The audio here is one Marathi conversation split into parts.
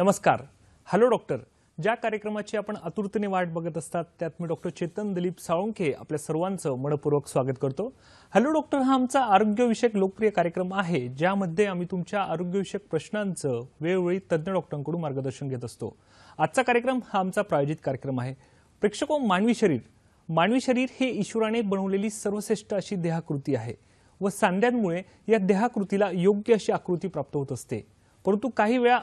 नमस्कार. Hello doctor. ज्या कार्यक्रमाची आपण आतुरतेने वाट बघत असतात त्यात मी डॉक्टर चेतन दिलीप साळुंखे आपल्या सर्वांचं मनपूर्वक स्वागत करतो. हॅलो डॉक्टर हा आमचा आरोग्यविषयक लोकप्रिय कार्यक्रम आहे ज्यामध्ये आम्ही तुमच्या आरोग्यविषयक प्रश्नांचं वेळोवेळी तज्ञ डॉक्टरांकडून मार्गदर्शन घेत असतो. आजचा कार्यक्रम हा आमचा प्रायोजित कार्यक्रम आहे. प्रेक्षको, मानवी शरीर हे ईश्वराने बनवलेली सर्वश्रेष्ठ अशी देहाकृती आहे व सांध्यांमुळे या देहाकृतीला योग्य अशी आकृती प्राप्त होत असते. परंतु काही वेळा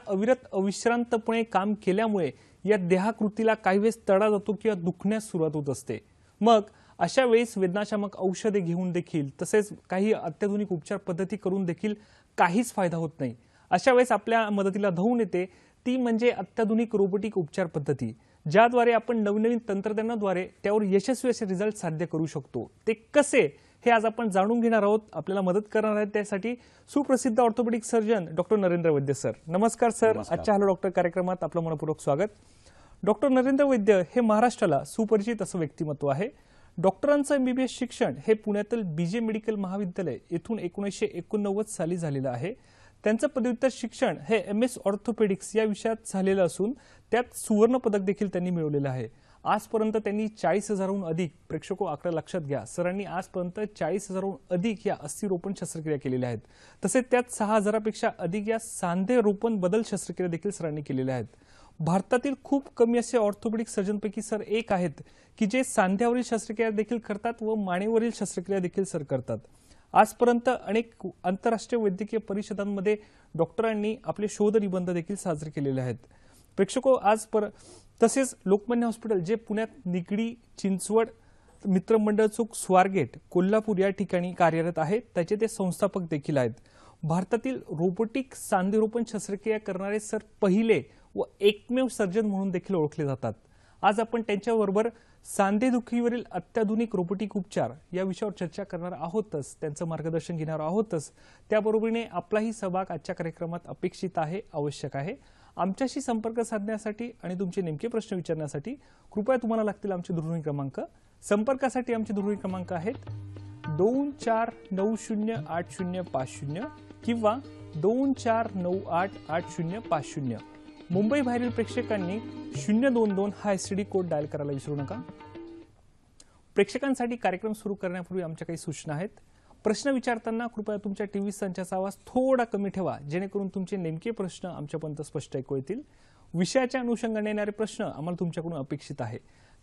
अविश्रांतपणे काम केल्यामुळे या देहाकृतीला काही वेळेस तडा जातो किंवा दुखण्यास सुरुवात होत असते. मग अशा वेळेस वेदनाशामक औषधे घेऊन देखील तसेच काही अत्याधुनिक उपचार पद्धती करून देखील काहीच फायदा होत नाही. अशा वेळेस आपल्या मदतीला धावून येते ती म्हणजे अत्याधुनिक रोबोटिक उपचार पद्धती, ज्याद्वारे आपण नवनवीन तंत्रज्ञानाद्वारे त्यावर यशस्वी असे रिझल्ट साध्य करू शकतो. ते कसे हे आज आपण जाणून घेणार आहोत. आपल्याला मदत करणार आहेत त्यासाठी सुप्रसिद्ध ऑर्थोपेडिक सर्जन डॉक्टर नरेंद्र वैद्य सर. नमस्कार सर. आजच्या हॅलो डॉक्टर कार्यक्रमात आपलं मनपूर्वक स्वागत. डॉक्टर नरेंद्र वैद्य हे महाराष्ट्राला सुपरिचित असं व्यक्तिमत्व आहे. डॉक्टरांचं एमबीबीएस शिक्षण हे पुण्यातील बीजे मेडिकल महाविद्यालय येथून 1989 साली झालेलं आहे. त्यांचं पदव्युत्तर शिक्षण हे MS ऑर्थोपेडिक्स या विषयात झालेलं असून त्यात सुवर्ण पदक देखील त्यांनी मिळवलेलं आहे. आजपर्यंत त्यांनी 40,000हून अधिक, प्रेक्षको आकडा लक्षात घ्या, सरांनी आजपर्यंत 40,000हून अधिक या अस्थिरोपण शस्त्रक्रिया केलेल्या आहेत. तसेच त्यात 6,000पेक्षा अधिक या सांधे रोपण बदल शस्त्रक्रिया देखील सरांनी केलेल्या आहेत. भारतातील खूप कमी असे ऑर्थोपेडिक सर्जनपैकी सर एक आहेत की जे सांध्यावरील शस्त्रक्रिया देखील करतात व मानेवरील शस्त्रक्रिया देखील सर करतात. आजपर्यंत अनेक आंतरराष्ट्रीय वैद्यकीय परिषदांमध्ये डॉक्टरांनी आपले शोध निबंध देखील साजरे केलेले आहेत. प्रेक्षको, तसेच लोकमान्य हॉस्पिटल जे पुण्यात निगडी, चिंचवड, मित्रमंडळ चौक, स्वारगेट, कोल्हापूर या ठिकाणी कार्यरत आहेत. त्याचे ते संस्थापक देखील आहेत. भारतातील रोबोटिक सांधेरोपण शस्त्रक्रिया करणारे सर पहिले व एकमेव सर्जन म्हणून देखील ओळखले जातात. आज आपण त्यांच्याबरोबर सांधेदुखीवरील अत्याधुनिक रोबोटिक उपचार या विषयावर चर्चा करणार आहोतच, त्यांचं मार्गदर्शन घेणार आहोतच. त्याबरोबरीने आपलाही सहभाग आजच्या कार्यक्रमात अपेक्षित आहे, आवश्यक आहे. आमच्याशी संपर्क साधण्यासाठी आणि तुमचे नेमके प्रश्न विचारण्यासाठी कृपया तुम्हाला लागतील आमचे दूरध्वनी क्रमांक. संपर्कासाठी आमचे दूरध्वनी क्रमांक आहेत 24908050 किंवा 24988050. मुंबई बाहेरील प्रेक्षकांनी 022 हा STD कोड डायल करायला विसरू नका. प्रेक्षकांसाठी कार्यक्रम सुरू करण्यापूर्वी आमच्या काही सूचना आहेत. प्रश्न विचारताना कृपया तुमच्या टीव्ही संचाचा आवाज थोडा कमी ठेवा जेणेकरून तुमचे नेमके प्रश्न आमच्यापर्यंत स्पष्ट ऐकू येतील. विषयाच्या अनुषंगाने येणारे प्रश्न आम्हाला तुमच्याकडून अपेक्षित आहे.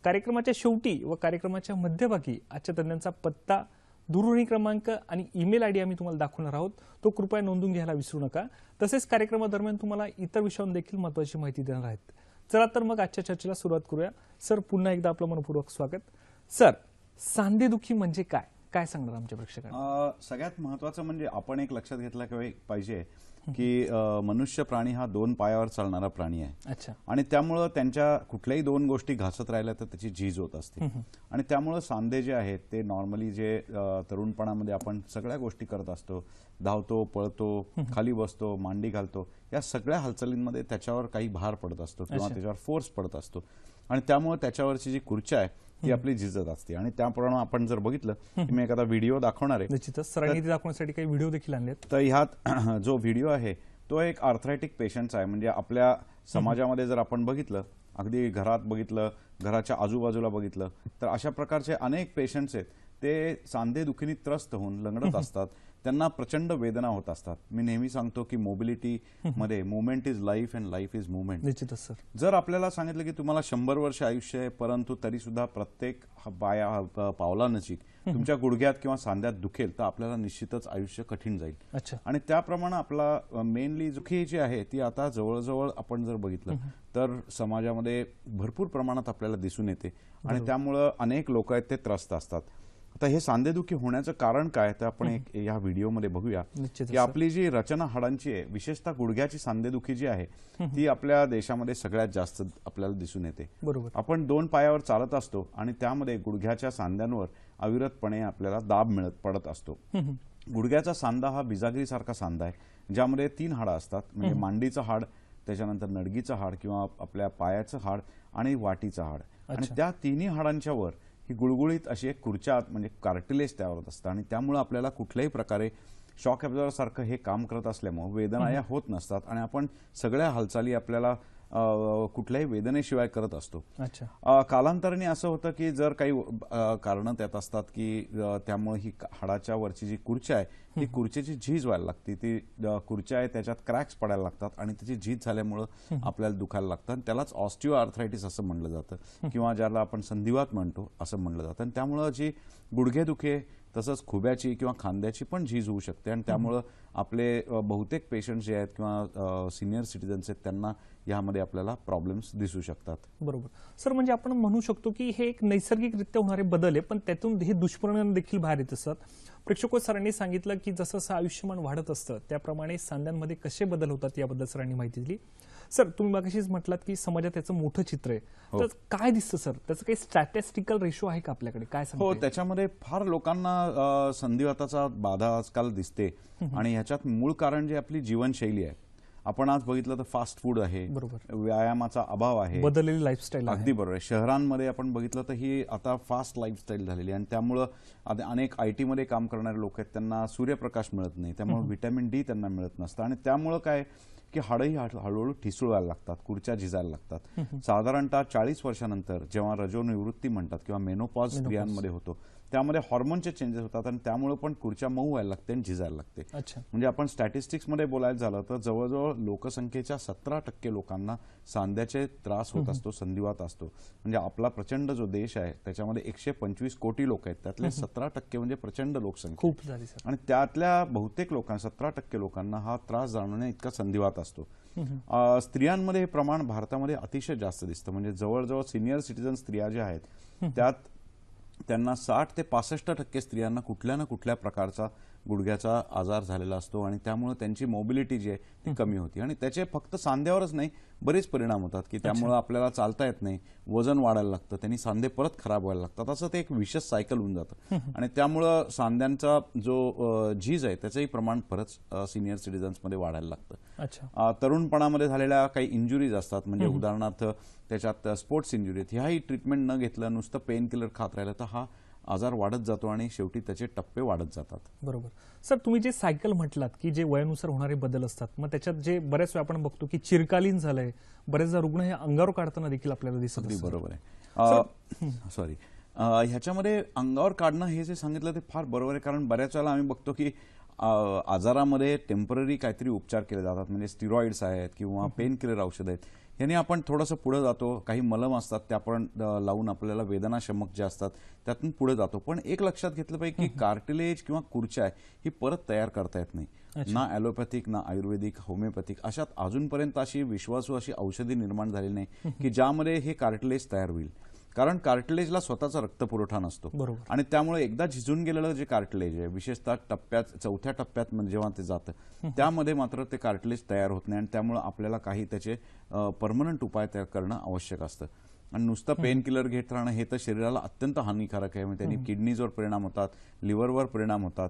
कार्यक्रमाच्या शेवटी व कार्यक्रमाच्या मध्यभागी आजच्या तज्ञांचा पत्ता, दूरध्वनी क्रमांक आणि ईमेल ID आम्ही तुम्हाला दाखवणार आहोत. तो कृपया नोंदून घ्यायला विसरू नका. तसेच कार्यक्रमादरम्यान तुम्हाला इतर विषयांवर देखील महत्त्वाची माहिती देणार आहेत. चला तर मग आजच्या चर्चेला सुरुवात करूया. सर, पुन्हा एकदा आपलं मनपूर्वक स्वागत. सर, सांधेदुखी म्हणजे काय काय सांगणार आमच्या प्रेक्षकांना? सगळ्यात महत्त्वाचं म्हणजे आपण एक लक्षात घेतला पाहिजे की मनुष्य प्राणी हा 2 पायावर चालणारा प्राणी आहे. अच्छा. आणि त्यामुळे त्यांच्या कुठल्याही 2 गोष्टी घासत राहिल्या तर त्याची झीज होत असते. आणि त्यामुळे सांधे जे आहेत ते नॉर्मली जे तरुणपणामध्ये आपण सगळ्या गोष्टी करत असतो, धावतो, पळतो, खाली बसतो, मांडी घालतो, या सगळ्या हालचालींमध्ये त्याच्यावर काही भार पडत असतो किंवा त्याच्यावर फोर्स पडत असतो आणि त्यामुळे त्याच्यावरची जी खुर्ची आहे ती आपली झिजत असते. आणि त्याप्रमाणे आपण जर बघितलं की मी एखादा व्हिडिओ दाखवणार आहे, निश्चितच सरांनी दाखवण्यासाठी काही व्हिडिओ देखील आणलेत. तर ह्यात जो व्हिडिओ आहे तो एक आर्थरायटिक पेशंटचा आहे. म्हणजे आपल्या समाजामध्ये जर आपण बघितलं, अगदी घरात बघितलं, घराच्या आजूबाजूला बघितलं, तर अशा प्रकारचे अनेक पेशंट्स आहेत. ते सांधेदुखीने त्रस्त होऊन लंगडत असतात. त्यांना प्रचंड वेदना होत असतात. मी नेहमी सांगतो की मोबिलिटी मध्ये movement is life and life is movement. निश्चितच सर. जर आपल्याला सांगितलं की तुम्हाला 100 वर्ष आयुष्य आहे परंतु तरी सुद्धा प्रत्येक पावलानजीक तुमच्या गुडघ्यात किंवा सांध्यात दुखेल तर आपल्याला निश्चितच आयुष्य कठीण जाईल. अच्छा. आणि त्याप्रमाणे आपला मेनली दुखी जी आहे ती आता जवळजवळ आपण जर बघितलं तर समाजामध्ये भरपूर प्रमाणात आपल्याला दिसून येते आणि त्यामुळे अनेक लोक आहेत ते त्रस्त असतात. आता हे सांधेदुखी होण्याचं कारण काय तर आपण एक या व्हिडिओमध्ये बघूया की आपली जी रचना हाडांची आहे, विशेषतः गुडघ्याची सांधेदुखी जी आहे ती आपल्या देशामध्ये सगळ्यात जास्त आपल्याला दिसून येते. बरोबर. आपण 2 पायावर चालत असतो आणि त्यामध्ये गुडघ्याच्या सांध्यांवर अविरतपणे आपल्याला दाब पडत असतो. गुडघ्याचा सांधा हा बिजागरीसारखा सांधा आहे ज्यामध्ये 3 हाडं असतात. म्हणजे मांडीचं हाड, त्याच्यानंतर नडगीचं हाड किंवा आपल्या पायाचं हाड आणि वाटीचं हाड. आणि त्या तिन्ही हाडांच्या वर ही गुळगुळीत अशी एक खुर्च्या म्हणजे कार्टिलेज तयार होत असतं आणि त्यामुळे आपल्याला कुठल्याही प्रकारे शॉक ॲब्झॉर्बर सारखं हे काम करत असल्यामुळे वेदना या होत नसतात आणि आपण सगळ्या हालचाली आपल्याला कुठल्याही वेदनेशिवाय करत असतो. अच्छा. कालांतराने असं होतं की जर काही कारणं त्यात असतात की त्यामुळे ही हाडाच्या वरची जी खुर्च्या आहे ती खुर्चीची झीज व्हायला लागते, ती खुर्च्या आहे त्याच्यात क्रॅक्स पडायला लागतात आणि त्याची झीज झाल्यामुळं आपल्याला दुखायला लागतं आणि त्यालाच ऑस्टिओ आर्थरायटिस असं म्हणलं जातं किंवा ज्याला आपण संधिवात म्हणतो असं म्हणलं जातं. आणि त्यामुळं जी गुडघेदुखे तसंच खुब्याची किंवा खांद्याची पण झीज होऊ शकते आणि त्यामुळं आपले बहुतेक पेशंट जे आहेत किंवा सिनियर सिटीजन्स आहेत त्यांना यामध्ये आपल्याला प्रॉब्लेम्स दिसू शकतात. बरोबर सर, म्हणजे आपण म्हणू शकतो की हे एक नैसर्गिकरित्या होणारे बदल आहे, पण त्यातून हे दुष्परिणाम देखील बाहेर येत असतात. प्रेक्षको सरांनी सांगितलं की जसं आयुष्यमान वाढत असतं त्याप्रमाणे सांध्यांमध्ये कसे बदल होतात याबद्दल सरांनी माहिती दिली. सर, तुम्ही मागाशीच म्हटलात की समाजात त्याचं मोठं चित्र आहे, तर काय दिसतं सर? त्याचं काही स्टॅटिस्टिकल रेशो आहे का आपल्याकडे? काय सांगता? हो, त्याच्यामध्ये फार लोकांना संधिवाताचा बाधा आजकाल दिसते आणि ह्याच्यात मूळ कारण जे आपली जीवनशैली आहे. आपण आज बघितलं तर फास्ट फूड आहे, बरोबर, व्यायामाचा अभाव आहे, बदललेली लाईफस्टाईल. अगदी बरोबर आहे. शहरांमध्ये आपण बघितलं तर ही आता फास्ट लाईफस्टाईल झालेली आणि त्यामुळं अनेक IT मध्ये काम करणारे लोक आहेत त्यांना सूर्यप्रकाश मिळत नाही, त्यामुळे व्हिटॅमिन D त्यांना मिळत नसतं आणि त्यामुळं काय की हाडही हळूहळू ठिसूळायला लागतात, खुर्च्या झिजायला लागतात. साधारणतः 40 वर्षानंतर जेव्हा रजोनिवृत्ती म्हणतात किंवा मेनोपॉज स्त्रियांमध्ये होतो त्यामध्ये हॉर्मोनचे चेंजेस होतात आणि त्यामुळे पण खुर्च्या मऊ व्हायला लागते आणि झिजायला लागते. म्हणजे आपण स्टॅटिस्टिक्समध्ये बोलायला झालं तर जवळजवळ लोकसंख्येच्या 17% लोकांना सांध्याचे त्रास होत असतो, संधिवात असतो. म्हणजे आपला प्रचंड जो देश आहे त्याच्यामध्ये 125 कोटी लोक आहेत, त्यातले 17% म्हणजे प्रचंड लोकसंख्या खूप झाली सर. आणि त्यातल्या बहुतेक लोकांना 17% लोकांना हा त्रास जाणवणे इतका संधिवात असतो. स्त्रियांमध्ये हे प्रमाण भारतामध्ये अतिशय जास्त दिसतं. म्हणजे जवळजवळ सिनियर सिटीजन स्त्रिया ज्या आहेत त्यात त्यांना 60 ते 65% स्त्रियांना कुठल्या ना कुठल्या प्रकारचा गुडघ्याचा आजार झालेला असतो आणि त्यामुळे त्यांची मोबिलिटी जी आहे ती कमी होती आणि त्याचे फक्त सांध्यावरच नाही बरेच परिणाम होतात की त्यामुळे आपल्याला चालता येत नाही, वजन वाढायला लागतं, त्यांनी सांधे परत खराब व्हायला लागतात, असं ते एक विशेष सायकल होऊन जातं आणि त्यामुळं सांध्यांचा जो झीज आहे त्याचंही प्रमाण परत सिनियर सिटीजन्समध्ये वाढायला लागतं. तरुणपणामध्ये झालेल्या काही इंजुरीज असतात, म्हणजे उदाहरणार्थ त्याच्यात स्पोर्ट्स इंजुरी, ह्याही ट्रीटमेंट न घेतलं नुसतं पेन किलर खात राहिलं तर हा आजार वाढत जातो आणि शेवटी त्याचे टप्पे वाढत जातात. बरोबर सर, तुम्ही जे सायकल म्हटलात की जे वयानुसार होणारे बदल असतात, मग त्याच्यात जे बऱ्याच वेळा आपण बघतो की चिरकालीन झालंय, बरेचदा रुग्ण हे अंगावर काढताना देखील आपल्याला दिसत. अगदी बरोबर आहे. सॉरी, ह्याच्यामध्ये अंगावर काढणं हे जे सांगितलं ते फार बरोबर आहे, कारण बऱ्याच वेळेला आम्ही बघतो की आजारामध्ये टेम्पररी काहीतरी उपचार केले जातात, म्हणजे स्टिरॉइड्स आहेत किंवा पेन किलर औषध आहेत, यांनी आपण थोडंसं पुढे जातो. काही मलम असतात त्या आपण लावून आपल्याला वेदनाशमक जे असतात त्यातून पुढे जातो. पण एक लक्षात घेतलं पाहिजे की कार्टिलेज किंवा खुर्च्या ही परत तयार करता येत नाही, ना ॲलोपॅथिक ना आयुर्वेदिक होमिओपॅथिक अशात अजूनपर्यंत अशी विश्वासू अशी औषधी निर्माण झाली नाही की ज्यामध्ये हे कार्टिलेज तयार होईल, कारण कार्टिलेजला स्वतःचा रक्तपुरवठा नसतो आणि त्यामुळे एकदा झिजून गेलेलं जे कार्टिलेज आहे विशेषतः चौथ्या टप्प्यात जेव्हा ते जातं त्यामध्ये मात्र ते कार्टिलेज तयार होत नाही आणि त्यामुळे आपल्याला काही त्याचे परमनंट उपाय तयार करणं आवश्यक असतं. आणि नुसतं पेन किलर घेत राहणं हे तर शरीराला अत्यंत हानिकारक आहे. म्हणजे त्यांनी किडनीजवर परिणाम होतात, लिव्हरवर परिणाम होतात,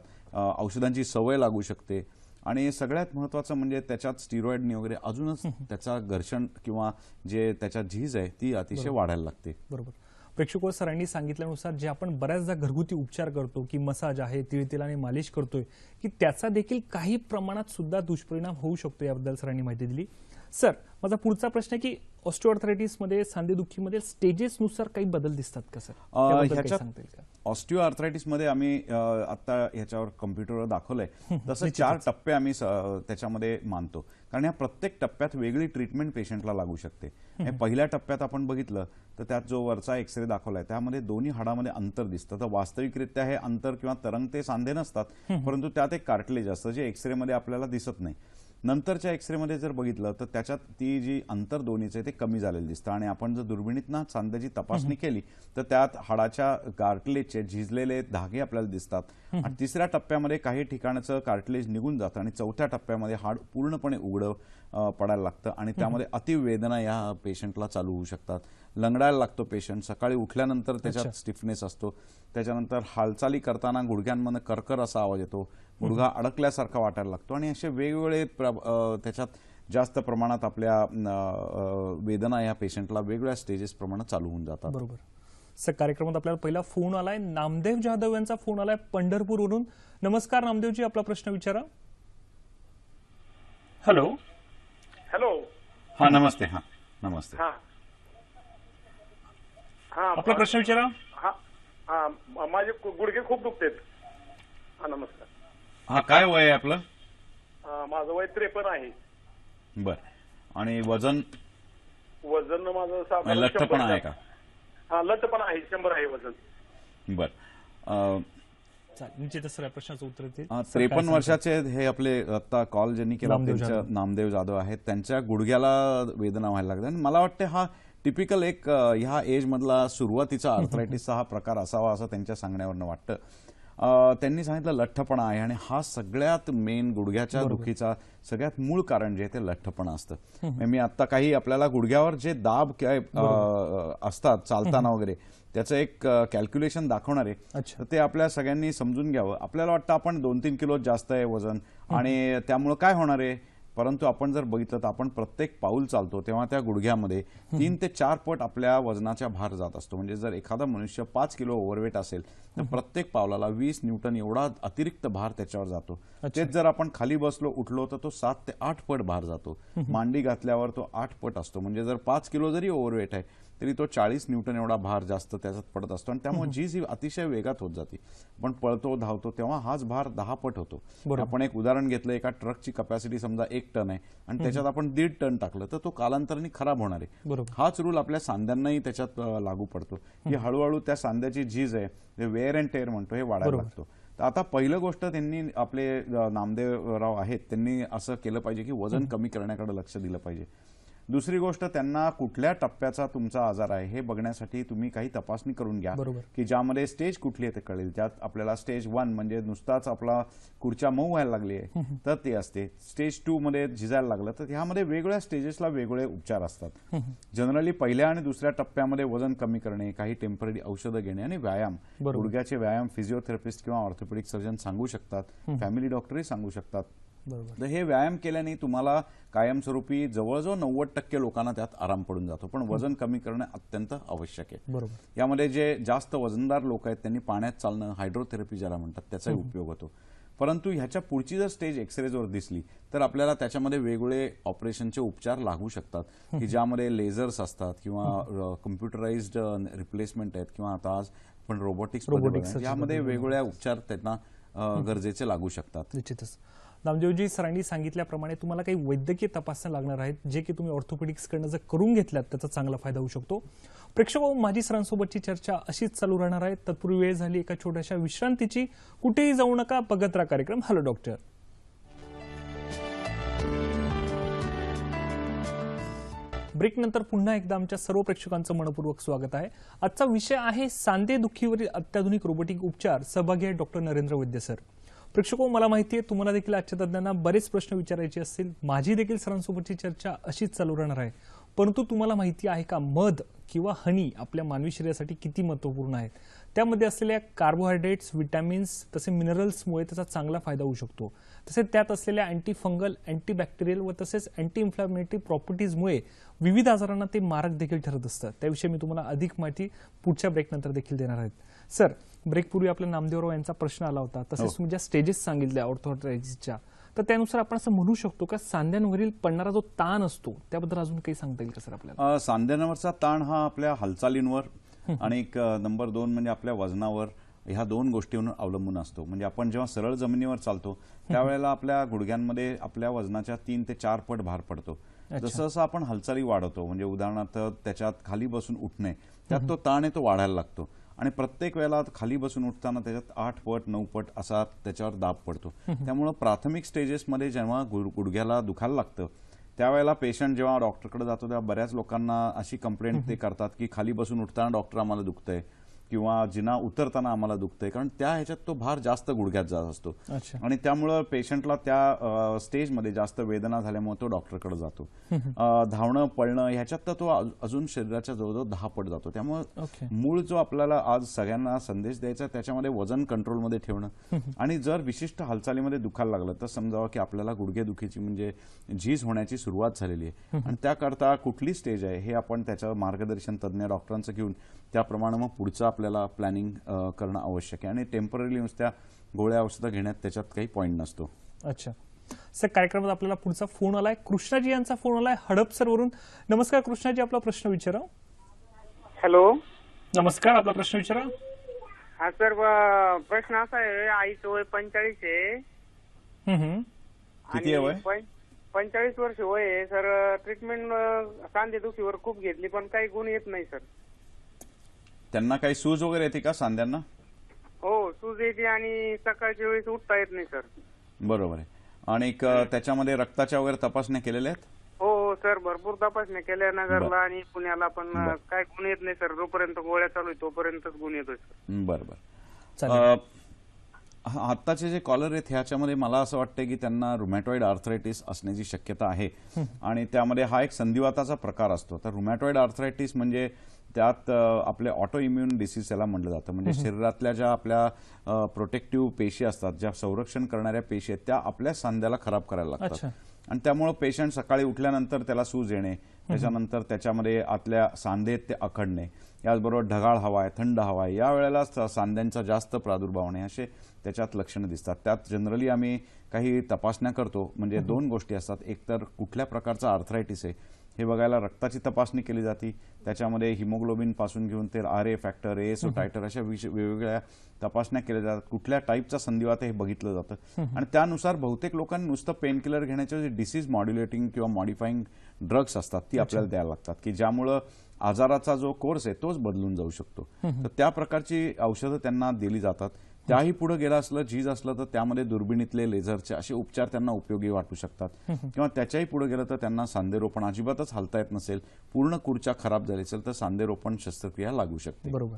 औषधांची सवय लागू शकते आणि सगळ्यात महत्त्वाचं म्हणजे त्याच्यात स्टिरॉइडनी वगैरे अजूनच त्याचा घर्षण किंवा जे त्याच्यात झीज आहे ती अतिशय वाढायला लागते. बरोबर. प्रेक्षको सरांनी सांगितल्यानुसार जे आपण बऱ्याचदा घरगुती उपचार करतो की मसाज आहे, तिळतेलाने मालिश करतोय, की त्याचा देखील काही प्रमाणात सुद्धा दुष्परिणाम होऊ शकतो, याबद्दल सरांनी माहिती दिली. सर, माझा पुढचा प्रश्न आहे की ऑस्टिओआर्थरायटिसमध्ये सांधेदुखीमध्ये स्टेजेसनुसार काही बदल दिसतात का सर? ऑस्टिओआर्थरायटिसमध्ये आम्ही आता ह्याच्यावर कम्प्युटरवर दाखवलंय तसं 4 टप्पे आम्ही त्याच्यामध्ये मानतो, कारण या प्रत्येक टप्प्यात वेगळी ट्रीटमेंट पेशंटला लागू शकते. पहिल्या टप्प्यात आपण बघितलं तर त्यात जो वरचा एक्सरे दाखवलाय त्यामध्ये दोन्ही हाडामध्ये अंतर दिसतं. तर वास्तविकरित्या हे अंतर किंवा तरंगते सांधे नसतात, परंतु त्यात एक कार्टिलेज असतं जे एक्सरेमध्ये आपल्याला दिसत नाही. नंतरच्या एक्सरेमध्ये जर बघितलं तर त्याच्यात ती जी अंतर दोन्हीचं आहे ते कमी झालेलं दिसतं आणि आपण जर दुर्बिणीतनं सांध्याची तपासणी केली तर त्यात हाडाच्या कार्टिलेजचे झिजलेले धागे आपल्याला दिसतात. आणि तिसऱ्या टप्प्यामध्ये काही ठिकाणचं कार्टिलेज निघून जातं आणि चौथ्या टप्प्यामध्ये हाड पूर्णपणे उघडं पडायला लागतं आणि त्यामध्ये अतिवेदना या पेशंटला चालू होऊ शकतात. लंगडायला लागतो पेशंट, सकाळी उठल्यानंतर त्याच्यात स्टिफनेस असतो, त्याच्यानंतर हालचाली करताना गुडघ्यांमधून करकर असा आवाज येतो, गुडघा अडकल्यासारखा वाटायला लागतो आणि असे वेगवेगळे त्याच्यात जास्त प्रमाणात आपल्या वेदना या पेशंटला वेगवेगळ्या स्टेजेस प्रमाणे चालू होऊन जातात. बरोबर. कार्यक्रमात आपल्याला पहिला फोन आलाय, नामदेव जाधव यांचा फोन आलाय पंढरपूरवरून. नमस्कार नामदेवजी, आपला प्रश्न विचारा. हॅलो. हॅलो. हा नमस्ते. हा नमस्ते. हा हा आपला प्रश्न विचारा. हा हा माझे गुडघे खूप दुखतात. हा नमस्कार. हा काय वय आहे आपलं? माझं वय 53 आहे. बर. आणि वजन वजन माझं साधारण लठ्ठपणा आहे का? हा लठ्ठपणा आहे, 100 आहे वजन. बर. निश्चितच सर प्रश्नाचं उत्तर देतील. 53 वर्षाचे हे आपले आता कॉल ज्यांनी केला त्यांच्या नामदेव जाधव आहेत, त्यांच्या गुडघ्याला वेदना व्हायला लागल्या आणि मला वाटतं हा टिपिकल एक ह्या एज मधला सुरुवातीचा आर्थरायटिसचा हा प्रकार असावा असं त्यांच्या सांगण्यावरनं वाटतं. त्यांनी सांगितलं लठ्ठपणा आहे आणि हा सगळ्यात मेन गुडघ्याच्या दुखीचा सगळ्यात मूळ कारण जे आहे ते लठ्ठपणा असतं. मी आता काही आपल्याला गुडघ्यावर जे दाब काय असतात चालताना वगैरे त्याचं एक कॅल्क्युलेशन दाखवणार आहे, तर ते आपल्या सगळ्यांनी समजून घ्यावं. आपल्याला वाटतं आपण 2-3 किलो जास्त आहे वजन आणि त्यामुळे काय होणार आहे, परंतु आपण जर बघितलं तर आपण प्रत्येक पाऊल चालतो तेव्हा त्या गुडघ्यामध्ये 3 ते 4 पट आपल्या वजनाचा भार जात असतो. म्हणजे जर एखादा मनुष्य 5 किलो ओव्हरवेट असेल तर प्रत्येक पावलाला 20 न्यूटन एवढा अतिरिक्त भार त्याच्यावर जातो. तेच जर आपण खाली बसलो उठलो तर तो 7 ते 8 पट भार जातो. मांडी घातल्यावर तो 8 पट असतो. म्हणजे जर 5 किलो जरी ओव्हरवेट आहे तरी तो 40 न्यूटन एवढा भार जास्त त्याच्यात पडत असतो आणि त्यामुळे जीज ही अतिशय वेगात होत जाते. आपण पळतो धावतो तेव्हा हाच भार 10 पट होतो. आपण एक उदाहरण घेतलं, एका ट्रकची कपॅसिटी समजा 1 टन आहे आणि त्याच्यात आपण 1.5 टन टाकलं तर तो कालांतराने खराब होणार आहे. हाच रूल आपल्या सांध्यांनाही त्याच्यात लागू पडतो की हळूहळू त्या सांध्याची झीज आहे, वेअर अँड टेअर म्हणतो, हे वाढायला लागतो. तर आता पहिलं गोष्ट त्यांनी आपले नामदेवराव आहेत त्यांनी असं केलं पाहिजे की वजन कमी करण्याकडे लक्ष दिलं पाहिजे. दुसरी गोष्ट, त्यांना कुठल्या टप्प्याचा तुमचा आजार आहे हे बघण्यासाठी तुम्ही काही तपासणी करून घ्या की ज्यामध्ये स्टेज कुठली आहे ते कळेल. ज्यात आपल्याला स्टेज 1 म्हणजे नुसताच आपला खुर्च्या मऊ व्हायला लागली आहे तर ते असते. स्टेज 2 मध्ये झिजायला लागलं तर ह्यामध्ये वेगवेगळ्या स्टेजेसला वेगवेगळे उपचार असतात. जनरली पहिल्या आणि दुसऱ्या टप्प्यामध्ये वजन कमी करणे, काही टेम्पररी औषधं घेणे आणि व्यायाम, गुडघ्याचे व्यायाम फिजिओथेरपिस्ट किंवा ऑर्थोपेडिक सर्जन सांगू शकतात, फॅमिली डॉक्टरही सांगू शकतात. तर हे व्यायाम केल्याने तुम्हाला कायमस्वरूपी जवळजवळ 90% लोकांना त्यात आराम पडून जातो. पण वजन कमी करणं अत्यंत आवश्यक आहे. यामध्ये जे जास्त वजनदार लोक आहेत त्यांनी पाण्यात चालणं, हायड्रोथेरपी ज्याला म्हणतात, त्याचाही उपयोग होतो. परंतु ह्याच्या पुढची जर स्टेज एक्सरेजवर दिसली तर आपल्याला त्याच्यामध्ये वेगवेगळे ऑपरेशनचे उपचार लागू शकतात की ज्यामध्ये लेझर्स असतात किंवा कम्प्युटराइज्ड रिप्लेसमेंट आहेत किंवा आता आज पण रोबोटिक्स, यामध्ये वेगवेगळ्या उपचार त्यांना गरजेचे लागू शकतात. निश्चितच नामदेवजी सरांनी सांगितल्याप्रमाणे तुम्हाला काही वैद्यकीय तपासण्या लागणार आहेत, जे की तुम्ही ऑर्थोपेडिक्सकडनं जर करून घेतल्यात त्याचा चांगला फायदा होऊ शकतो. प्रेक्षक, माझी सरांसोबतची चर्चा अशीच चालू राहणार आहे. तत्पूर्वी वेळ झाली एका छोट्याशा विश्रांतीची. कुठेही जाऊ नका, बघत राहा कार्यक्रम हॅलो डॉक्टर. ब्रेक नंतर पुन्हा एकदा आमच्या सर्व प्रेक्षकांचं मनपूर्वक स्वागत आहे. आजचा विषय आहे सांधेदुखीवरील अत्याधुनिक रोबोटिक उपचार. सहभागी आहे डॉक्टर नरेंद्र वैद्य सर. प्रेक्षको, मला माहिती आहे तुम्हाला देखील आजच्या तज्ञांना बरेच प्रश्न विचारायचे असतील. माझी देखील सरांसोबतची चर्चा अशीच चालू राहणार आहे. परंतु तुम्हाला माहिती आहे का, मध किंवा हनी आपल्या मानवी शरीरासाठी किती महत्त्वपूर्ण आहेत. त्यामध्ये असलेल्या कार्बोहायड्रेट्स, विटॅमिन्स तसे मिनरल्समुळे त्याचा चांगला फायदा होऊ शकतो. तसेच त्यात असलेल्या अँटी फंगल, अँटीबॅक्टेरियल व तसेच अँटी इन्फ्लॅमेटरी प्रॉपर्टीजमुळे विविध आजारांना ते मारक देखील ठरत असतं. त्याविषयी मी तुम्हाला अधिक माहिती पुढच्या ब्रेकनंतर देखील देणार आहे. सर, ब्रेकपूर्वी आपल्या नामदेवराव यांचा प्रश्न आला होता, तसेच तुम्ही ज्या स्टेजेस सांगितल्या ऑर्थोआर्थरायटिसच्या, तर त्यानुसार आपण असं म्हणू शकतो का सांध्यांवरील पडणारा जो ताण असतो त्याबद्दल अजून काही सांगता येईल का सर आपल्याला? सांध्यांवरचा ताण हा आपल्या हालचालींवर आणि नंबर 2 म्हणजे आपल्या वजनावर, ह्या 2 गोष्टींवर अवलंबून असतो. म्हणजे आपण जेव्हा सरळ जमिनीवर चालतो त्यावेळेला आपल्या गुडघ्यांमध्ये आपल्या वजनाच्या 3 ते 4 पट भार पडतो. जसं जसं आपण हालचाली वाढवतो, म्हणजे उदाहरणार्थ त्याच्यात खाली बसून उठणे, त्यात तो ताण आहे तो वाढायला लागतो आणि प्रत्येक वेळेला खाली बसून उठताना त्याच्यात 8 पट 9 पट असा त्याच्यावर दाब पडतो. त्यामुळे प्राथमिक स्टेजेसमध्ये जेव्हा गुडघ्याला दुखायला लागतं त्यावेळेला पेशंट जेव्हा डॉक्टरकडे जातो तेव्हा बऱ्याच लोकांना अशी कंप्लेंट ते करतात की खाली बसून उठताना डॉक्टर आम्हाला दुखतंय किंवा जिना उतरताना आम्हाला दुखतंय, कारण त्या ह्याच्यात तो भार जास्त गुडघ्यात जात असतो अच्छा. आणि त्यामुळं पेशंटला त्या स्टेजमध्ये जास्त वेदना झाल्यामुळे तो डॉक्टरकडे जातो. धावणं पळणं ह्याच्यात तर तो अजून शरीराच्या जवळजवळ 10 पट जातो. त्यामुळे मूळ जो आपल्याला आज सगळ्यांना संदेश द्यायचा त्याच्यामध्ये वजन कंट्रोलमध्ये ठेवणं आणि जर विशिष्ट हालचालीमध्ये दुखायला लागलं तर समजावं की आपल्याला गुडघेदुखीची म्हणजे झीज होण्याची सुरुवात झालेली आहे आणि त्याकरता कुठली स्टेज आहे हे आपण त्याचं मार्गदर्शन तज्ज्ञ डॉक्टरांचं घेऊन त्याप्रमाणे मग पुढचं आपल्याला प्लॅनिंग करणं आवश्यक आहे आणि टेम्पररी नुसत्या गोळ्या औषधं घेण्यात त्याच्यात काही पॉईंट नसतो. अच्छा सर, कार्यक्रमात आपल्याला पुढचा फोन आलाय. कृष्णाजी यांचा फोन आलाय हडपसर वरून. नमस्कार कृष्णाजी, आपला प्रश्न विचारा. हॅलो, नमस्कार, आपला प्रश्न विचारा. हा सर, प्रश्न असा आहे, आईचं वय 45 आहे. किती आहे वय? 45 वर्ष वय आहे सर. ट्रीटमेंट सांधेदुखीवर खूप घेतली पण काही गुण येत नाही सर. त्यांना काही सूज वगैरे येते का सांध्यांना? हो, सूज येते आणि सकाळच्या वेळेस उठता येत नाही सर. बरोबर आहे. आणि त्याच्यामध्ये रक्ताच्या वगैरे तपासण्या केलेल्या आहेत? हो सर, भरपूर तपासण्या केल्या नगरला आणि पुण्याला, पण काय गुण येत नाही सर. जोपर्यंत गोळ्या चालू आहे तोपर्यंतच गुण येतोय सर. बरोबर. आत्ताचे जे कॉलर आहेत ह्याच्यामध्ये मला असं वाटतं की त्यांना रुमॅटॉइड आर्थरायटिस असण्याची शक्यता आहे आणि त्यामध्ये हा एक संधिवाताचा प्रकार असतो. तर रुमॅटॉइड आर्थरायटिस म्हणजे त्यात आपले ऑटो इम्युन डिसीज याला म्हटलं जातं. म्हणजे शरीरातल्या ज्या आपल्या प्रोटेक्टिव्ह पेशी असतात, ज्या संरक्षण करणाऱ्या पेशी आहेत, त्या आपल्या सांध्याला खराब करायला लागतात आणि त्यामुळे पेशंट सकाळी उठल्यानंतर त्याला सूज येणे, त्याच्यानंतर त्याच्यामध्ये आतल्या सांधे ते अखडणे, याचबरोबर ढगाळ हवा आहे, थंड हवा आहे, या वेळेला सांध्यांचा जास्त प्रादुर्भाव होणे असे त्याच्यात लक्षणं दिसतात. त्यात जनरली आम्ही काही तपासण्या करतो. म्हणजे 2 गोष्टी असतात. एक तर कुठल्या प्रकारचा आर्थरायटिस आहे हे बघायला रक्ताची तपासणी केली जाते. त्याच्यामध्ये हिमोग्लोबिन पासून घेऊन ते RA फॅक्टर, ASO टायटर अशा वेगवेगळ्या तपासण्या केल्या जातात. कुठल्या टाईपचा संधिवात हे बघितलं जातं आणि त्यानुसार बहुतेक लोकांनी नुसतं पेन किलर घेण्याचे जे डिसीज मॉड्युलेटिंग किंवा मॉडिफाईंग ड्रग्स असतात ती आपल्याला द्यायला लागतात की ज्यामुळं आजाराचा जो कोर्स आहे तोच बदलून जाऊ शकतो. तर त्या प्रकारची औषधं त्यांना दिली जातात. त्याही पुढे गेलं असलं, झीज असलं तर त्यामध्ये दुर्बिणीतले लेझरचे असे उपचार त्यांना उपयोगी वाटू शकतात किंवा त्याच्याही पुढे गेलं तर त्यांना सांधेरोपण अजिबातच हालता येत नसेल, पूर्ण खुर्च्या खराब झाली असेल तर सांधेरोपण शस्त्रक्रिया लागू शकते. बरोबर.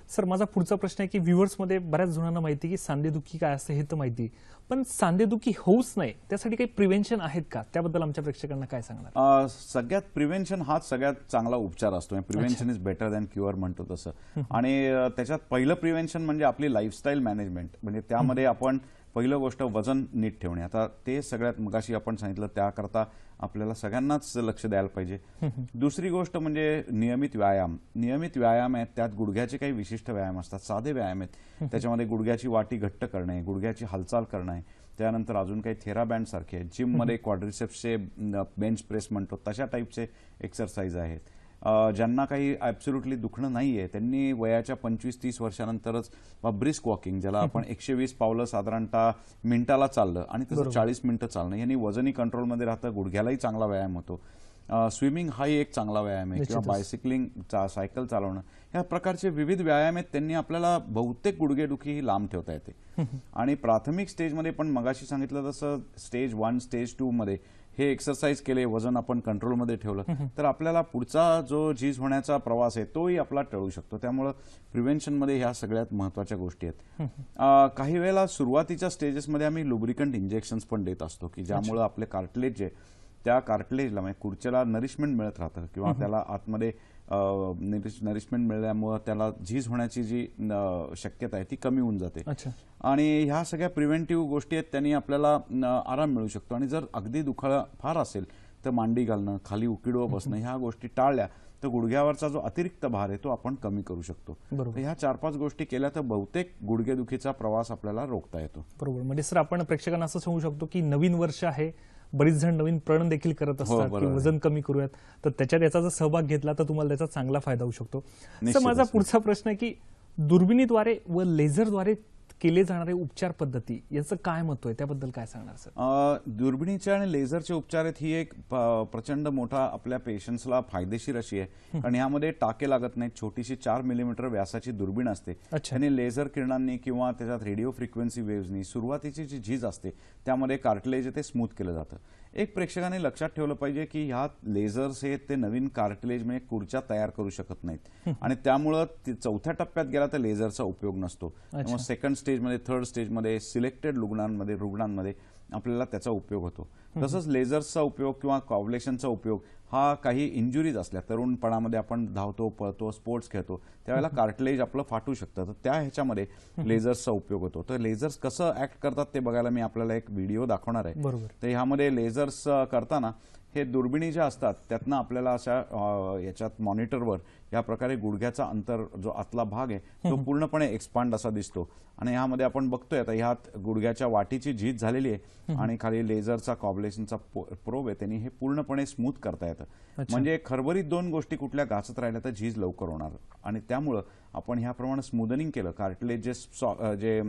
सर, माझा पुढचा प्रश्न आहे की व्ह्युअर्समध्ये बऱ्याच जणांना माहिती की सांधेदुखी काय असते हे तर माहिती, पण सांधेदुखी होऊच नाही त्यासाठी काही प्रिव्हेन्शन आहेत का? त्याबद्दल आमच्या प्रेक्षकांना काय सांगणार? सगळ्यात प्रिव्हेन्शन हाच सगळ्यात चांगला उपचार असतो. Prevention is better than cure म्हणतो तसं. आणि त्याच्यात पहिलं प्रिव्हेन्शन म्हणजे आपली लाईफस्टाईल मॅनेजमेंट. म्हणजे त्यामध्ये आपण पहिलं गोष्ट वजन नीट ठेवणे. आता ते सगळ्यात मगाशी आपण सांगितलं त्याकरता आपल्याला सगळ्यांनाच लक्ष द्यायला पाहिजे. दुसरी गोष्ट म्हणजे नियमित व्यायाम. नियमित व्यायाम आहेत, त्यात गुडघ्याचे काही विशिष्ट व्यायाम असतात, साधे व्यायाम आहेत. त्याच्यामध्ये गुडघ्याची वाटी घट्ट करणे, गुडघ्याची हालचाल करणे, त्यानंतर अजून काही थेराबँड सारखे आहेत. जिममध्ये क्वाड्रिसेप्सचे बेंच प्रेस म्हणतो तशा टाईपचे एक्सरसाइज आहेत. ज्यांना काही ॲब्सोल्युटली दुखणं नाहीये त्यांनी वयाच्या 25-30 वर्षानंतरच ब्रिस्क वॉकिंग, ज्याला आपण 120 पावलं साधारणतः मिनिटाला चाललं आणि तसं 40 मिनिटं चालणं, यांनी वजनही कंट्रोलमध्ये राहतं, गुडघ्यालाही चांगला व्यायाम होतो. स्विमिंग हाही एक चांगला व्यायाम आहे किंवा बायसिकलिंग, सायकल चालवणं, या प्रकारचे विविध व्यायाम आहेत. त्यांनी आपल्याला बहुतेक गुडघेदुखी ही लांब ठेवता येते. आणि प्राथमिक स्टेजमध्ये पण मगाशी सांगितलं तसं स्टेज 1, स्टेज 2 मध्ये हे एक्सरसाइज केले, वजन आपण कंट्रोलमध्ये ठेवलं तर आपल्याला पुढचा जो झीज होण्याचा प्रवास आहे तोही आपला टळू शकतो. त्यामुळं प्रिव्हेन्शनमध्ये ह्या सगळ्यात महत्त्वाच्या गोष्टी आहेत. काही वेळेला सुरुवातीच्या स्टेजेसमध्ये आम्ही लुब्रिकंट इंजेक्शन्स पण देत असतो की ज्यामुळं आपले कार्टिलेज जे त्या कार्टिलेजला म्हणजे खुर्च्याला नरिशमेंट मिळत राहतं किंवा त्याला आतमध्ये नरिशमेंट मिळाल्यामुळे त्याला झीज होण्याची जी शक्यता आहे ती कमी होऊन जाते. आणि ह्या सगळ्या प्रिव्हेंटिव्ह गोष्टी आहेत, त्यांनी आपल्याला आराम मिळू शकतो. आणि जर अगदी दुखाळा फार असेल तर मांडी घालणं, खाली उकिडवं बसणं, ह्या गोष्टी टाळल्या तर गुडघ्यावरचा जो अतिरिक्त भार आहे तो आपण कमी करू शकतो. ह्या 4-5 गोष्टी केल्या तर बहुतेक गुडघेदुखीचा प्रवास आपल्याला रोखता येतो. बरोबर. म्हणजे सर, आपण प्रेक्षकांना असं सांगू शकतो की नवीन वर्ष आहे, बरीच जण नवीन प्रण देखील करत असतात की वजन कमी करूयात, तर त्याच्यात याचा जर सहभाग घेतला तर तुम्हाला त्याचा चांगला फायदा होऊ शकतो. सर, माझा पुढचा प्रश्न आहे की दुर्बिणीद्वारे व लेझरद्वारे केले जाणारे उपचार पद्धती याचं काय महत्व आहे, त्याबद्दल काय सांगणार सर? दुर्बिणीचे आणि लेझरचे उपचार आहेत ही एक प्रचंड मोठा आपल्या पेशंट्सला फायदेशीर अशी आहे. कारण यामध्ये टाके लागत नाहीत. छोटीशी 4 मिलीमीटर व्यासाची दुर्बीण असते. आणि लेझर किरणांनी किंवा त्याच्यात रेडिओ फ्रिक्वेन्सी वेव्हनी सुरुवातीची जी झीज असते त्यामध्ये कार्टिलेज ते स्मूथ केलं जातं. एक प्रेक्षकाने लक्षात ठेवलं पाहिजे की ह्या लेझर्स हे ते नवीन कार्टिलेज म्हणजे खुर्च्या तयार करू शकत नाहीत आणि त्यामुळं चौथ्या टप्प्यात गेला तर लेझरचा उपयोग नसतो. मग सेकंड स्टेजमध्ये, थर्ड स्टेजमध्ये सिलेक्टेड रुग्णांमध्ये आपल्याला त्याचा उपयोग होतो. तसंच लेझर्सचा उपयोग किंवा कॉव्हलेशनचा उपयोग हा काही इंजुरीज असल्या, तरुणपणामध्ये आपण धावतो, पळतो, स्पोर्ट्स खेळतो, त्यावेळेला कार्टिलेज आपलं फाटू शकतं, तर त्या ह्याच्यामध्ये लेझर्सचा उपयोग होतो. तर लेझर्स कसं ऍक्ट करतात ते बघायला मी आपल्याला एक व्हिडिओ दाखवणार आहे. तर ह्यामध्ये लेझर्स करताना हे दुर्बिणी ज्या असतात त्यातनं आपल्याला अशा याच्यात मॉनिटरवर या प्रकारे गुडघ्याचा अंतर जो आतला भाग आहे तो पूर्णपणे एक्सपांड असा दिसतो आणि ह्यामध्ये आपण बघतोय आता ह्यात गुडघ्याच्या वाटीची झीज झालेली आहे आणि खाली लेझरचा कॉब्लेशनचा प्रोब आहे, त्यांनी हे पूर्णपणे स्मूथ करता येतं. म्हणजे खरबरीत दोन गोष्टी कुठल्या घासत राहिल्या तर झीज लवकर होणार आणि त्यामुळं आपण ह्याप्रमाणे स्मूदनिंग केलं, कार्टिलेज जे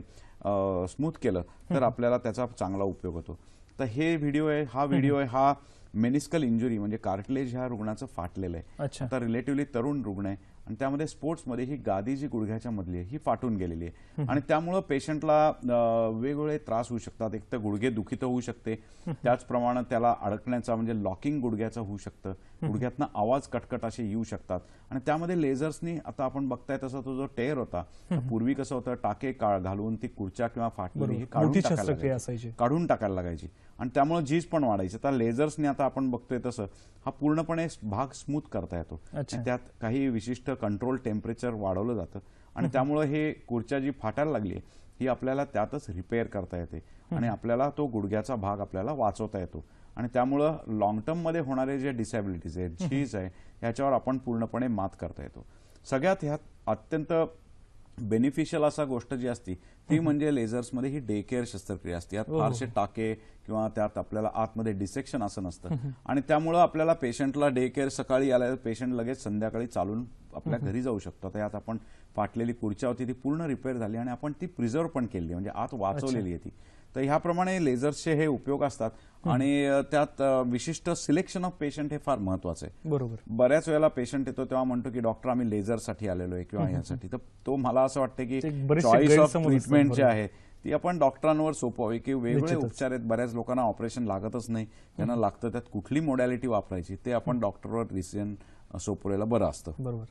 स्मूथ केलं तर आपल्याला त्याचा चांगला उपयोग होतो. तर हे व्हिडिओ आहे, हा व्हिडिओ आहे, हा मेनिस्कल इंजुरी म्हणजे कार्टिलेज ह्या रुग्णाचं फाटलेलं आहे. आता रिलेटिव्हली तरुण रुग्ण आहे आणि त्यामध्ये स्पोर्ट्समध्ये ही गादी जी गुडघ्याच्या मधली आहे ही फाटून गेलेली आहे आणि त्यामुळं पेशंटला वेगवेगळे त्रास होऊ शकतात. एक तर गुडघे दुखीत होऊ शकते, त्याचप्रमाणे त्याला अडकण्याचा म्हणजे लॉकिंग गुडघ्याचं होऊ शकतं, गुडघ्यातनं आवाज कटकट असे येऊ शकतात आणि त्यामध्ये लेझर्सनी आता आपण बघताय तसा तो जो टेअर होता, पूर्वी कसं होतं टाके घालून ती खुर्च्या किंवा फाटलेली ही काढून टाकायला लागायची आणि त्यामुळे झीज पण वाढायची. तर लेझर्सने आता आपण बघतोय तसं हा पूर्णपणे भाग स्मूथ करता येतो. त्यात काही विशिष्ट कंट्रोल टेम्परेचर वाढवलं जातं आणि त्यामुळे हे खुर्च्या जी फाटायला लागली ही आपल्याला त्यातच रिपेअर करता येते आणि आपल्याला तो गुडघ्याचा भाग आपल्याला वाचवता येतो आणि त्यामुळं लॉंग टर्म मध्ये होणारे जे डिसॅबिलिटीज आहेत, झीज आहे, ह्याच्यावर आपण पूर्णपणे मात करता येतो. सगळ्यात ह्यात अत्यंत बेनिफिशियल असा गोष्ट जी असती ती म्हणजे लेझर्समध्ये ही डे केअर शस्त्रक्रिया असते. यात फारसे टाके किंवा त्यात आपल्याला आतमध्ये डिसेक्शन असं नसतं आणि त्यामुळं आपल्याला पेशंटला डे केअर सकाळी आल्यावर पेशंट लगेच संध्याकाळी चालून आपल्या घरी जाऊ शकतो. तर यात आपण फाटलेली खुर्च्या होती ती पूर्ण रिपेअर झाली आणि आपण ती प्रिझर्व पण केली म्हणजे आत वाचवलेली आहे ती. तर ह्याप्रमाणे लेझर्सचे हे उपयोग असतात आणि त्यात विशिष्ट सिलेक्शन ऑफ पेशंट हे फार महत्वाचं आहे. बरोबर. बऱ्याच वेळेला पेशंट येतो तेव्हा म्हणतो की डॉक्टर आम्ही लेझरसाठी आलेलो आहे किंवा ह्यासाठी, तर तो मला असं वाटतं की चॉईस ऑफ ट्रीटमेंट जे आहे ती आपण डॉक्टरांवर सोपवावी की वेगवेगळे उपचार आहेत. बऱ्याच लोकांना ऑपरेशन लागतच नाही, त्यांना लागतं, त्यात कुठली मोडॅलिटी वापरायची ते आपण डॉक्टरवर डिसिजन सोपवलेलं बरं असतं. बरोबर.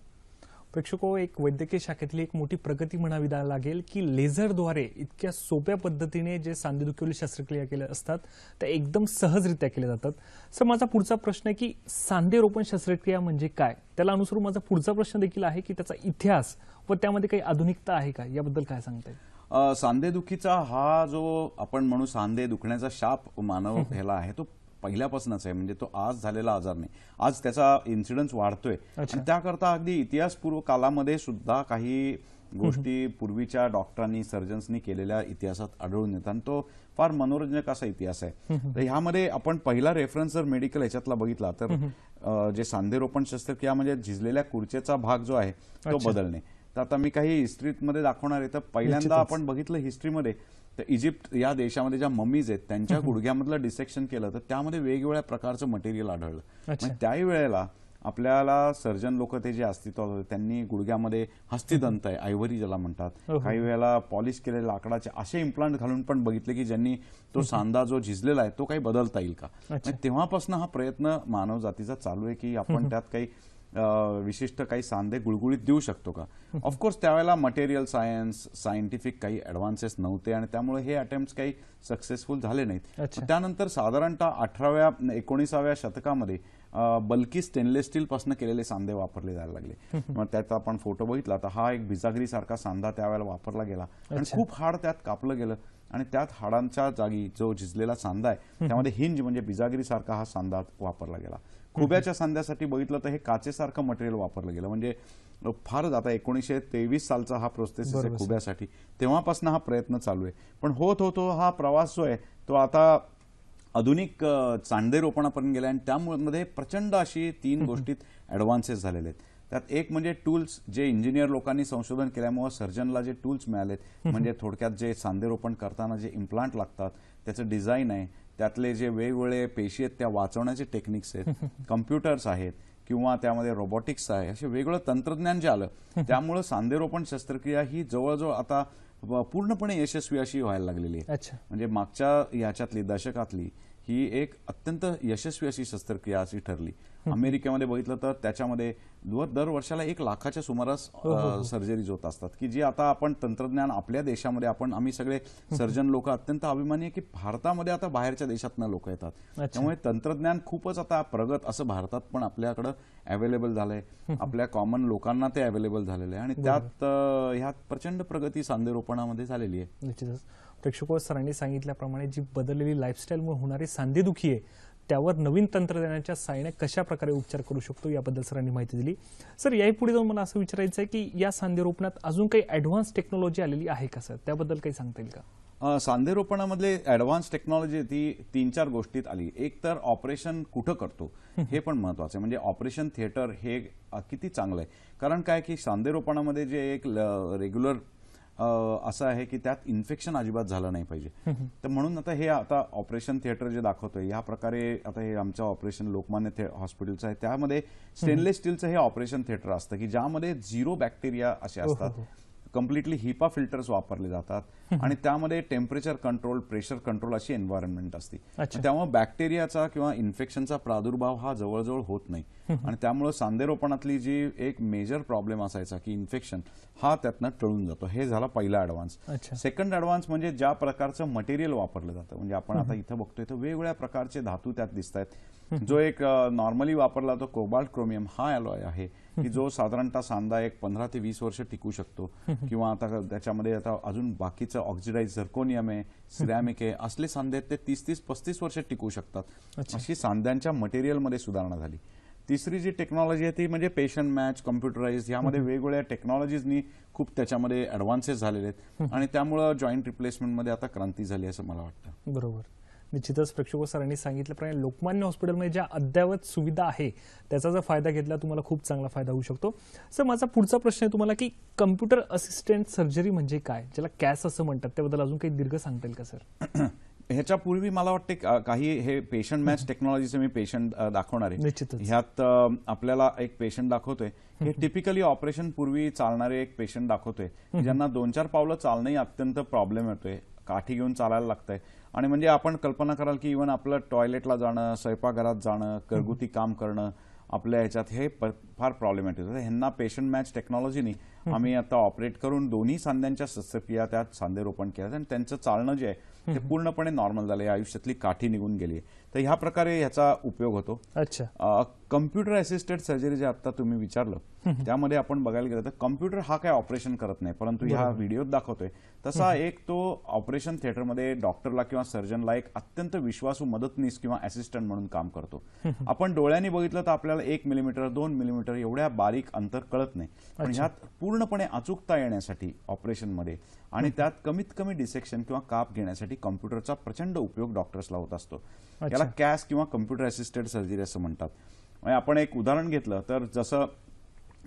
प्रेक्षको, एक वैद्यकीय शाखेतली एक मोठी प्रगती म्हणावी लागेल की लेझरद्वारे इतक्या सोप्या पद्धतीने जे सांधेदुखीवरील शस्त्रक्रिया केल्या असतात त्या एकदम सहजरित्या केल्या जातात. सर, माझा पुढचा प्रश्न आहे की सांधेरोपण शस्त्रक्रिया म्हणजे काय? त्याला अनुसरून माझा पुढचा प्रश्न देखील आहे की त्याचा इतिहास व त्यामध्ये काही आधुनिकता आहे का, याबद्दल काय सांगता येईल? सांधेदुखीचा हा जो आपण म्हणू सांधे दुखण्याचा शाप मानव ह्याला आहे तो पहिल्यापासूनच आहे. म्हणजे तो आज झालेला आजार नाही, आज त्याचा इन्सिडन्स वाढतोय आणि त्याकरता अगदी इतिहासपूर्व कालामध्ये सुद्धा काही गोष्टी पूर्वीच्या डॉक्टरांनी सर्जन्सनी केलेल्या इतिहासात आढळून येतात आणि तो फार मनोरंजक असा इतिहास आहे. तर ह्यामध्ये आपण पहिला रेफरन्स जर मेडिकल ह्याच्यातला बघितला तर जे सांधेरोपण शस्त्रक्रिया म्हणजे झिजलेल्या खुर्चेचा भाग जो आहे तो बदलणे. तर आता मी काही हिस्ट्रीमध्ये दाखवणार आहे. तर पहिल्यांदा आपण बघितलं हिस्ट्रीमध्ये तर इजिप्त या देशामध्ये ज्या ममीज आहेत त्यांच्या गुडघ्यामधलं डिसेक्शन केलं तर त्यामध्ये वेगवेगळ्या प्रकारचं मटेरियल आढळलं. म्हणजे त्याही वेळेला आपल्याला सर्जन लोक ते जे अस्तित्वात होते त्यांनी गुडघ्यामध्ये हस्तिदंत आहे, आयव्हरी ज्याला म्हणतात, काही वेळेला पॉलिश केलेले लाकडाचे असे इम्प्लांट घालून पण बघितले की ज्यांनी तो सांधा जो झिजलेला आहे तो काही बदलता येईल का. तेव्हापासून हा प्रयत्न मानव जातीचा चालू आहे की आपण त्यात काही विशिष्ट काही सांधे गुळगुळीत देऊ शकतो का. ऑफकोर्स त्यावेळेला मटेरियल सायन्स, सायंटिफिक काही ऍडव्हान्सेस नव्हते आणि त्यामुळे हे अटेम्प्ट काही सक्सेसफुल झाले नाहीत. त्यानंतर साधारणतः 18व्या-19व्या शतकामध्ये बल्की स्टेनलेस स्टील पासून केलेले सांधे वापरले जायला लागले. मग त्याचा आपण फोटो बघितला तर हा एक बिजागरी सारखा सांधा त्यावेळेला वापरला गेला आणि खूप हाड त्यात कापलं गेलं आणि त्यात हाडांच्या जागी जो झिजलेला सांधा आहे त्यामध्ये हिंज म्हणजे बिजागरी सारखा हा सांधा वापरला गेला. खुब्याच्या सांध्यासाठी बघितलं तर हे काचेसारखं मटेरियल वापरलं गेलं. म्हणजे फारच आता 1923 सालचा हा प्रोसेस आहे खुब्यासाठी, तेव्हापासून हा प्रयत्न चालू आहे. पण होत हा प्रवास जो आहे तो आता आधुनिक सांधेरोपणापर्यंत गेला आणि त्यामध्ये प्रचंड अशी 3 गोष्टीत ऍडव्हान्सेस झालेले आहेत. त्यात एक म्हणजे टूल्स, जे इंजिनियर लोकांनी संशोधन केल्यामुळे सर्जनला जे टूल्स मिळालेत, म्हणजे थोडक्यात जे सांधेरोपण करताना जे इम्प्लांट लागतात त्याचं डिझाईन आहे, त्यातले जे वेगवेगळे पेशी आहेत त्या वाचवण्याचे टेक्निक्स आहेत, कम्प्युटर्स आहेत किंवा त्यामध्ये रोबोटिक्स आहे, असे वेगवेगळं तंत्रज्ञान जे आलं त्यामुळे सांधेरोपण शस्त्रक्रिया ही जवळजवळ आता पूर्णपणे यशस्वी अशी व्हायला लागलेली आहे. म्हणजे मागच्या याच्यातली दशकातली ही एक अत्यंत यशस्वी अशी शस्त्रक्रिया अशी ठरली. अमेरिकेमध्ये बघितलं तर त्याच्यामध्ये दर वर्षाला 1 लाखाच्या सुमारास सर्जरीज होत असतात, की जी आता आपण तंत्रज्ञान आपल्या देशामध्ये आम्ही सगळे सर्जन लोक अत्यंत अभिमानी आहे की भारतामध्ये आता बाहेरच्या देशातनं लोक येतात. त्यामुळे तंत्रज्ञान खूपच आता प्रगत असं भारतात पण आपल्याकडं अवेलेबल झालंय. आपल्या कॉमन लोकांना ते अवेलेबल झालेलं आहे आणि त्यात ह्यात प्रचंड प्रगती सांधेरोपणामध्ये झालेली आहे. निश्चितच प्रेक्षको, सरांनी सांगितल्याप्रमाणे जी बदललेली लाईफस्टाईलमुळे होणारी सांधेदुखी आहे त्यावर नवीन तंत्रज्ञानाच्या सहाय्याने कशा प्रकारे उपचार करू शकतो याबद्दल सरांनी माहिती दिली. सर, याही पुढे जाऊन मला असं विचारायचं आहे की या सांधेरोपणात अजून काही ॲडव्हान्स टेक्नॉलॉजी आलेली आहे का सर? त्याबद्दल काही सांगता येईल का? सांधेरोपणामधले ऍडव्हान्स टेक्नॉलॉजी ती 3-4 गोष्टीत आली. एक तर ऑपरेशन कुठं करतो हे पण महत्वाचं आहे. म्हणजे ऑपरेशन थिएटर हे किती चांगलं आहे. कारण काय की सांधेरोपणामध्ये जे एक रेग्युलर असं आहे की त्यात इन्फेक्शन अजिबात झालं नाही पाहिजे. तर म्हणून आता ऑपरेशन थिएटर जे दाखवतोय या प्रकारे आता हे आमचं ऑपरेशन लोकमान्य हॉस्पिटलचं आहे. त्यामध्ये स्टेनलेस स्टीलचं हे ऑपरेशन थिएटर असतं की ज्यामध्ये 0 बॅक्टेरिया असे असतात. कम्प्लिटली हिपा फिल्टर्स वापरले जातात आणि त्यामध्ये टेम्परेचर कंट्रोल, प्रेशर कंट्रोल अशी एन्व्हायरमेंट असते. त्यामुळे बॅक्टेरियाचा किंवा इन्फेक्शनचा प्रादुर्भाव हा जवळजवळ होत नाही आणि त्यामुळे सांधेरोपणातली जी एक मेजर प्रॉब्लेम असायचा की इन्फेक्शन हा त्यातनं टळून जातो. हे झाला पहिला ऍडव्हान्स. सेकंड ऍडव्हान्स म्हणजे ज्या प्रकारचं मटेरियल वापरलं जातं. म्हणजे आपण आता इथं बघतोय तर वेगवेगळ्या प्रकारचे धातू त्यात दिसत आहेत. जो एक नॉर्मली वापरला तो कोबाल्ट क्रोमियम हा अलॉय आहे की जो साधारणतः सांधा एक 15 ते 20 वर्ष टिकू शकतो. किंवा आता त्याच्यामध्ये आता अजून बाकीचं ऑक्सिडाइज झर्कोनियम आहे, सिरॅमिक आहे, असले सांधे ते 30-35 वर्ष टिकू शकतात. अशी सांध्यांच्या मटेरियलमध्ये सुधारणा झाली. तिसरी जी टेक्नॉलॉजी आहे ती म्हणजे पेशंट मॅच, कम्प्युटराइज, यामध्ये वेगवेगळ्या टेक्नॉलॉजीजनी खूप त्याच्यामध्ये ऍडव्हान्सेस झालेले आहेत आणि त्यामुळे जॉईंट रिप्लेसमेंटमध्ये आता क्रांती झाली असं मला वाटतं. बरोबर. निश्चितच प्रेक्षको, सरांनी सांगितल्याप्रमाणे लोकमान्य हॉस्पिटलमध्ये ज्या अद्ययावत सुविधा आहे त्याचा जर फायदा घेतला तुम्हाला खूप चांगला फायदा होऊ शकतो. सर, माझा पुढचा प्रश्न आहे तुम्हाला की कम्प्युटर असिस्टंट सर्जरी म्हणजे काय, ज्याला कॅस असं म्हणतात, त्याबद्दल अजून काही दीर्घ सांगता येईल का सर? ह्याच्यापूर्वी मला वाटते काही हे पेशंट मॅच टेक्नॉलॉजीचे मी पेशंट दाखवणार आहे. ह्यात आपल्याला एक पेशंट दाखवतोय. हे टिपिकली ऑपरेशन पूर्वी चालणारे एक पेशंट दाखवतोय ज्यांना 2-4 पावलं चालणंही अत्यंत प्रॉब्लेम येतोय. काठी घेऊन चालायला लागतंय आणि म्हणजे आपण कल्पना कराल की इव्हन आपलं टॉयलेटला जाणं, स्वयंपाकघरात जाणं, घरगुती काम करणं आपल्या ह्याच्यात हे फार प्रॉब्लेमॅटिक होतं. ह्यांना पेशंट मॅच टेक्नॉलॉजीनी आम्ही आता ऑपरेट करून दोन्ही सांध्यांच्या शस्त्रक्रिया त्यात सांधेरोपण केलं आणि त्यांचं चालणं जे आहे ते पूर्णपणे नॉर्मल झालं. या आयुष्यातली काठी निघून गेली. तर ह्या प्रकारे ह्याचा उपयोग होतो. कम्प्युटर असिस्टेड सर्जरी जे आता तुम्ही विचारलं त्यामध्ये आपण बघायला गेलं तर कम्प्युटर हा काय ऑपरेशन करत नाही, परंतु ह्या व्हिडिओत दाखवतोय तसा एक तो ऑपरेशन थिएटरमध्ये डॉक्टरला किंवा सर्जनला एक अत्यंत विश्वासू मदतनीस किंवा असिस्टंट म्हणून काम करतो. आपण डोळ्यांनी बघितलं तर आपल्याला 1 मिलीमीटर 2 मिलीमीटर एवढ्या बारीक अंतर कळत नाही, पण ह्यात पूर्णपणे अचूकता येण्यासाठी ऑपरेशनमध्ये आणि त्यात कमीत कमी डिसेक्शन किंवा काप घेण्यासाठी कम्प्युटरचा प्रचंड उपयोग डॉक्टर्सला होत असतो. याला कॅस किंवा कम्प्युटर असिस्टेड सर्जरी असं म्हणतात. आपण एक उदाहरण घेतलं तर जसं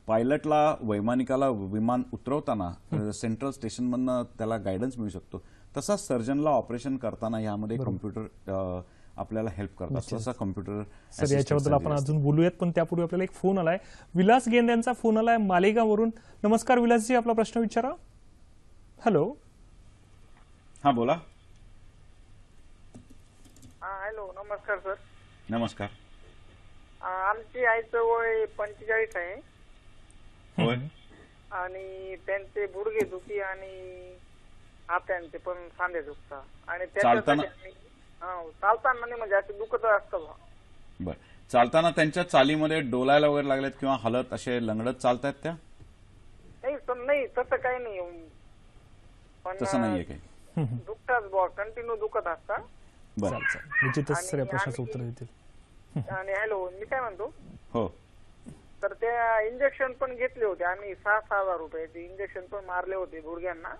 पायलटला, वैमानिकाला विमान उतरवताना सेंट्रल स्टेशनमधनं त्याला गायडन्स मिळू शकतो, तसाच सर्जनला ऑपरेशन करताना यामध्ये कम्प्युटर आपल्याला हेल्प करतात. तसा कम्प्युटर. सर, याच्याबद्दल आपण अजून बोलूयात, पण त्यापूर्वी आपल्याला एक फोन आलाय. विलास गेंद यांचा फोन आलाय मालेगाववरून. नमस्कार विलासजी, आपला प्रश्न विचारा. हॅलो. हा, बोला. हॅलो, नमस्कार सर. नमस्कार. आमची आईचं वय 45 आहे. होय. आणि त्यांचे गुडघे दुखी आणि हातांचे पण सांधे दुखतात आणि चालताना नाही म्हणजे असे दुखत असतं. बर, चालताना त्यांच्या चालीमध्ये डोलायला वगैरे लागलेत किंवा हलत असे लंगडत चालतायत त्या? नाही तसं काही नाही, पण तसं नाहीये काही. दुखतात बुवा, कंटिन्यू दुखत असतात. बरं, निश्चितच सर या प्रश्नाचं उत्तर देतील. आणि हॅलो, मी काय म्हणतो, हो, तर त्या इंजेक्शन पण घेतले होते आम्ही 6,000 रुपये. ते इंजेक्शन पण मारले होते गुडघ्यांना.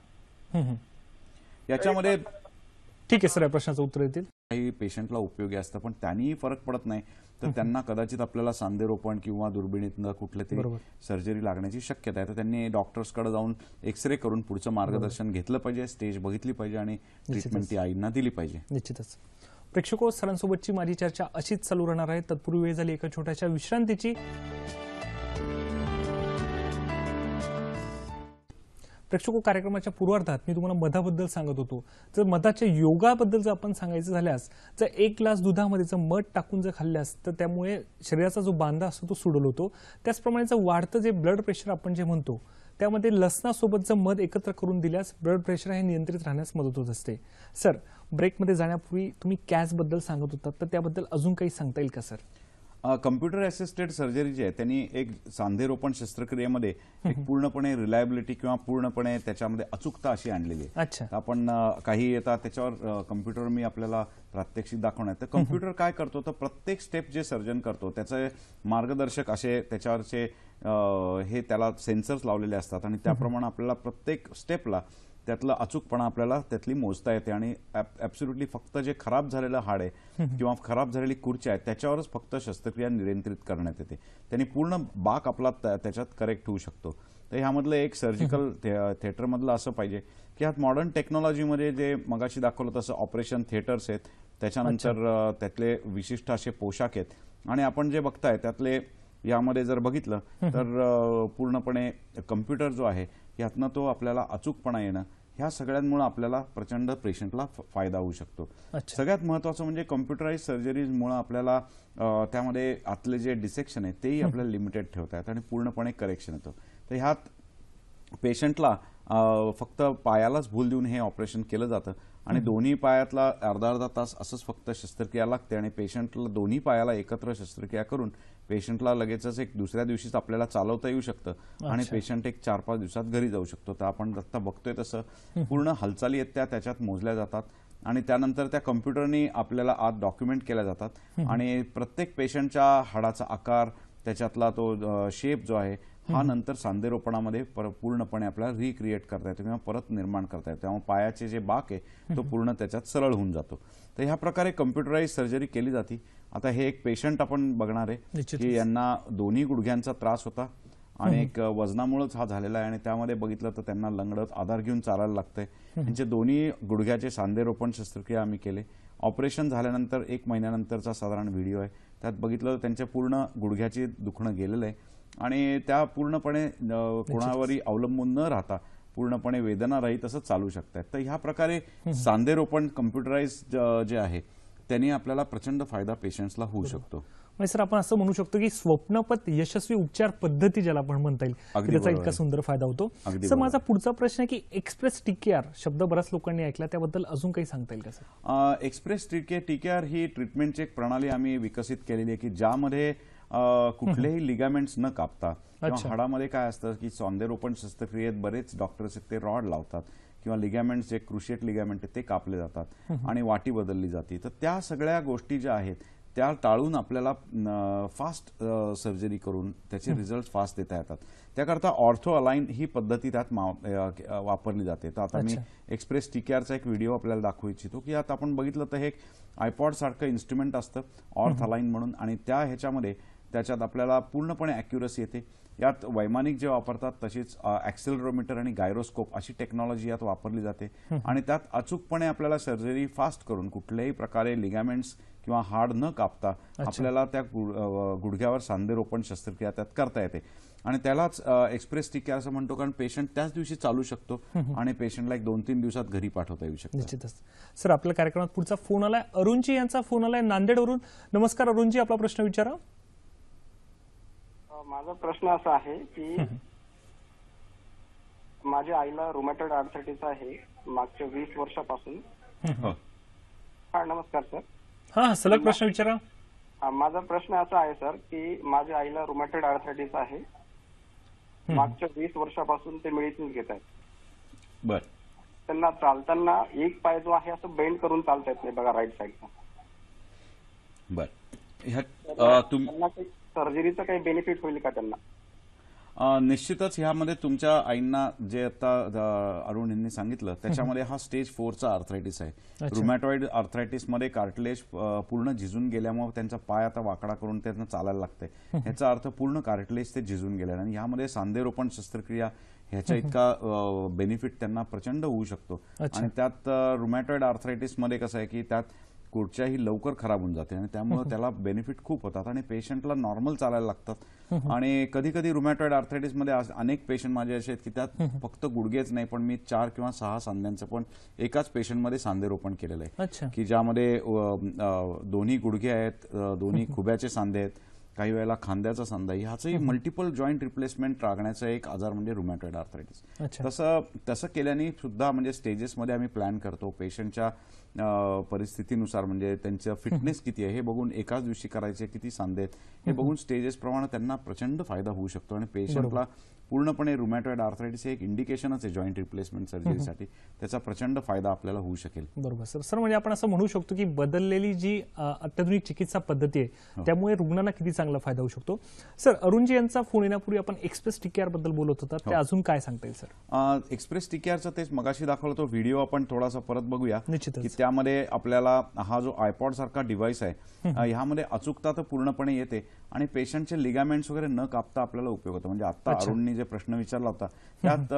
याच्यामध्ये ठीक आहे सर, या प्रश्नाचं उत्तर देतील. काही पेशंटला उपयोगी असतं पण त्यांनीही फरक पडत नाही तर त्यांना कदाचित आपल्याला सांधेरोपण किंवा दुर्बिणीतनं कुठल्या तरी सर्जरी लागण्याची शक्यता आहे. तर त्यांनी डॉक्टर्सकडे जाऊन एक्सरे करून पुढचं मार्गदर्शन घेतलं पाहिजे, स्टेज बघितली पाहिजे आणि ट्रीटमेंट ती आईंना दिली पाहिजे. निश्चितच. प्रेक्षको, सरांसोबतची माझी चर्चा अशीच चालू राहणार आहे. तत्पूर्वी वेळ झाली एका छोट्याशा विश्रांतीची. प्रेक्षको कार्यक्रमाच्या पूर्वार्धात मी तुम्हाला मधाबद्दल सांगत होतो. जर मधाच्या योगाबद्दल जर आपण सांगायचं झाल्यास जर 1 ग्लास दुधामध्ये जर मध टाकून जर खाल्ल्यास तर त्यामुळे शरीराचा जो बांधा असतो तो सुडल होतो. त्याचप्रमाणे जर वाढतं जे ब्लड प्रेशर आपण जे म्हणतो त्यामध्ये लसणासोबत जर मध एकत्र करून दिल्यास ब्लड प्रेशर हे नियंत्रित राहण्यास मदत होत असते. सर, ब्रेकमध्ये जाण्यापूर्वी तुम्ही कॅसबद्दल सांगत होता तर त्याबद्दल अजून काही सांगता येईल का सर? कम्प्युटर असिस्टेड सर्जरी जी आहे त्यांनी एक सांधेरोपण शस्त्रक्रियेमध्ये एक पूर्णपणे रिलायबिलिटी किंवा पूर्णपणे त्याच्यामध्ये अचूकता अशी आणलेली आहे. अच्छा. आपण काही येतात त्याच्यावर कम्प्युटर मी आपल्याला प्रात्यक्षिक दाखवणार. तर कम्प्युटर काय करतो तर प्रत्येक स्टेप जे सर्जन करतो त्याचे मार्गदर्शक असे त्याच्यावरचे हे त्याला सेन्सर्स लावलेले असतात आणि त्याप्रमाणे आपल्याला प्रत्येक स्टेपला त्यातला अचूकपणा आपल्याला त्यातली मोजता येते आणि ऍब्सोल्युटली फक्त जे खराब झालेलं हाड आहे किंवा खराब झालेली खुर्ची आहे त्याच्यावरच फक्त शस्त्रक्रिया नियंत्रित करण्यात येते. त्यांनी पूर्ण बाक आपला त्याच्यात करेक्ट होऊ शकतो. तर ह्यामधलं एक सर्जिकल थिएटरमधलं असं पाहिजे की ह्यात मॉडर्न टेक्नॉलॉजीमध्ये जे मगाशी दाखवलं तसं ऑपरेशन थिएटर्स आहेत, त्याच्यानंतर त्यातले विशिष्ट असे पोशाख आहेत आणि आपण जे बघताय त्यातले यामध्ये जर बघितलं तर पूर्णपणे कम्प्युटर जो आहे यातनं तो आपल्याला अचूकपणा येणं ह्या सगळ्यांमुळे आपल्याला प्रचंड पेशंटला फायदा होऊ शकतो. सगळ्यात महत्त्वाचं म्हणजे कम्प्युटराइज सर्जरीजमुळे आपल्याला त्यामध्ये आतले जे डिसेक्शन आहे तेही आपल्याला लिमिटेड ठेवता येतात आणि पूर्णपणे करेक्शन येतं. तर ह्यात पेशंटला फक्त पायालाच भूल देऊन हे ऑपरेशन केलं जातं आणि दोन्ही पायातला अर्धा तास असंच फक्त शस्त्रक्रिया लागते आणि पेशंटला दोन्ही पायाला एकत्र शस्त्रक्रिया करून पेशंटला लगेचच एक दुसऱ्या दिवशीच आपल्याला चालवता येऊ शकतं आणि पेशंट एक 4-5 दिवसात घरी जाऊ शकतो. तर आपण आता बघतोय तसं पूर्ण हालचाली आहेत त्याच्यात मोजल्या जातात आणि त्यानंतर त्या कम्प्युटरनी आपल्याला आत डॉक्युमेंट केल्या जातात आणि प्रत्येक पेशंटच्या हाडाचा आकार त्याच्यातला तो शेप जो आहे हा नंतर सांधेरोपणामध्ये पूर्णपणे आपल्याला रिक्रिएट करता येतो किंवा परत निर्माण करता येतो. त्यामुळे पायाचे जे बाक आहे तो पूर्ण त्याच्यात सरळ होऊन जातो. तर ह्या प्रकारे कम्प्युटराइज सर्जरी केली जाते. आता हे एक पेशंट आपण बघणार आहे की यांना दोन्ही गुडघ्यांचा त्रास होता आणि एक वजनामुळेच हा झालेला आहे आणि त्यामध्ये बघितलं तर त्यांना लंगडत आधार घेऊन चालायला लागतंय. त्यांचे दोन्ही गुडघ्याचे सांधेरोपण शस्त्रक्रिया आम्ही केले. ऑपरेशन झाल्यानंतर 1 महिन्यानंतरचा साधारण व्हिडिओ आहे. त्यात बघितलं त्यांच्या पूर्ण गुडघ्याचे दुखणं गेलेलं आहे आणि त्या पूर्णपणे कोणावरही अवलंबून न राहता पूर्णपणे वेदना रहित असं चालू शकतात. तर ह्या प्रकारे सांधेरोपण कम्प्युटराइज जे आहे त्यांनी आपल्याला प्रचंड फायदा पेशंट्सला होऊ शकतो. म्हणजे सर आपण असं म्हणू शकतो की स्वप्नपथ यशस्वी उपचार पद्धती ज्याला आपण म्हणता येईल त्याचा इतका सुंदर फायदा होतो. सर माझा पुढचा प्रश्न आहे की एक्सप्रेस टीकेआर शब्द बऱ्याच लोकांनी ऐकला त्याबद्दल अजून काही सांगता येईल का सर? एक्सप्रेस टीकेआर ही ट्रीटमेंटची एक प्रणाली आम्ही विकसित केलेली आहे की ज्यामध्ये कुठलेही लिगामेंट्स न कापता किंवा हाडामध्ये काय असतं की सांधेरोपण शस्त्रक्रियेत बरेच डॉक्टर्स ते रॉड लावतात किंवा लिगामेंट्स जे क्रुशिएट लिगामेंट ते कापले जातात आणि वाटी बदलली जाते. तर त्या सगळ्या गोष्टी ज्या आहेत त्या टाळून आपल्याला फास्ट सर्जरी करून त्याचे रिझल्ट फास्ट देता येतात. त्याकरता ऑर्थो अलाइन ही पद्धती त्यात वापरली जाते. तर आता मी एक्सप्रेस टीकेआरचा एक व्हिडिओ आपल्याला दाखवू इच्छितो की आता आपण बघितलं तर हे एक आयपॉड सारखं इन्स्ट्रुमेंट असतं ऑर्थ अलाइन म्हणून आणि त्या ह्याच्यामध्ये त्याच्यात आपल्याला पूर्णपणे ॲक्युरसी येते. यात वैमानिक जे वापरतात तशीच ॲक्सेलरोमीटर आणि गायरोस्कोप अशी टेक्नॉलॉजी यात वापरली जाते आणि त्यात अचूकपणे आपल्याला सर्जरी फास्ट करून कुठल्याही प्रकारे लिगामेंट्स किंवा हाड न कापता आपल्याला त्या गुडघ्यावर सांधेरोपण शस्त्रक्रिया त्यात करता येते आणि त्यालाच एक्सप्रेस टीकेआर असं म्हणतो कारण पेशंट त्याच दिवशी चालू शकतो आणि पेशंटला एक 2-3 दिवसात घरी पाठवता येऊ शकतो. निश्चितच. सर आपल्या कार्यक्रमात पुढचा फोन आलाय अरुणजी यांचा फोन आलाय नांदेडवरून. नमस्कार अरुणजी, आपला प्रश्न विचारा. माझा प्रश्न असा आहे की माझ्या आईला रुमॅटॉइड आर्थरायटिस आहे मागच्या 20 वर्षापासून. हा नमस्कार सर. हा सलग प्रश्न विचारा. माझा प्रश्न असा आहे सर की माझ्या आईला रुमॅटॉइड आर्थरायटिस आहे. मागच्या 20 वर्षापासून ते मेडिसिन घेत आहेत. बर. त्यांना चालताना एक पाय जो आहे असं बेंड करून चालता येत नाही बघा राईट साईडचा. बर. त्यांना सर्जरीचा काही बेनिफिट होईल का त्यांना? निश्चितच ह्यामध्ये तुमच्या आईंना जे आता अरुण यांनी सांगितलं त्याच्यामध्ये हा स्टेज 4चा आर्थरायटिस आहे. रुमॅटॉइड आर्थरायटिस मध्ये कार्टिलेज पूर्ण झिजून गेल्यामुळे त्यांचा पाय आता वाकडा करून त्यांना चालायला लागतंय. ह्याचा अर्थ पूर्ण कार्टिलेज ते झिजून गेले आणि ह्यामध्ये सांधेरोपण शस्त्रक्रिया ह्याच्या इतका बेनिफिट त्यांना प्रचंड होऊ शकतो. आणि त्यात रुमॅटॉइड आर्थरायटिस मध्ये कसं आहे की त्यात कुठच्याही लवकर खराब होऊन जाते आणि त्यामुळे त्याला बेनिफिट खूप होतात आणि पेशंटला नॉर्मल चालायला लागतात. आणि कधी कधी रुमॅटॉइड आर्थरायटिस मध्ये अनेक पेशंट माझे असे आहेत की त्यात फक्त गुडघेच नाही, पण मी 4 किंवा 6 सांध्यांचं पण एकाच पेशंटमध्ये सांधेरोपण केलेलं आहे, की ज्यामध्ये दोन्ही गुडघे आहेत, दोन्ही खुब्याचे सांधे आहेत, काही वेळेला खांद्याचा सांधा, ह्याचंही मल्टिपल जॉईंट रिप्लेसमेंट लागण्याचा एक आजार म्हणजे रुमॅटॉइड आर्थरायटिस. तसं केल्याने सुद्धा म्हणजे स्टेजेसमध्ये आम्ही प्लॅन करतो पेशंटच्या परिस्थितीनुसार, म्हणजे त्यांचं फिटनेस किती आहे हे बघून, एकाच दिवशी करायचे किती सांधे आहेत हे बघून स्टेजेस प्रमाणे त्यांना प्रचंड फायदा होऊ शकतो. आणि पेशंटला पूर्णपणे रुमॅटॉइड आर्थरायटिस हे एक इंडिकेशनच आहे जॉईंट रिप्लेसमेंट सर्जरीसाठी, त्याचा प्रचंड फायदा आपल्याला होऊ शकेल. बरोबर सर. म्हणजे आपण असं म्हणू शकतो की बदललेली जी अत्याधुनिक चिकित्सा पद्धती आहे त्यामुळे रुग्णांना किती चांगला फायदा होऊ शकतो. सर, अरुणजी यांचा फोन येण्यापूर्वी आपण एक्सप्रेस टीकेआर बद्दल बोलत होता, ते अजून काय सांगता येईल सर? एक्सप्रेस टीकेआरचा तेच मगाशी दाखवला तो व्हिडिओ आपण थोडासा परत बघूया. निश्चितच. की त्यामध्ये आपल्याला हा जो आयपॉड सारखा डिव्हाइस आहे ह्यामध्ये अचूकता तर पूर्णपणे येते आणि पेशंटचे लिगामेंट्स वगैरे न कापता आपल्याला उपयोग होतो. म्हणजे आता अरुणनी जे प्रश्न विचारला होता त्यात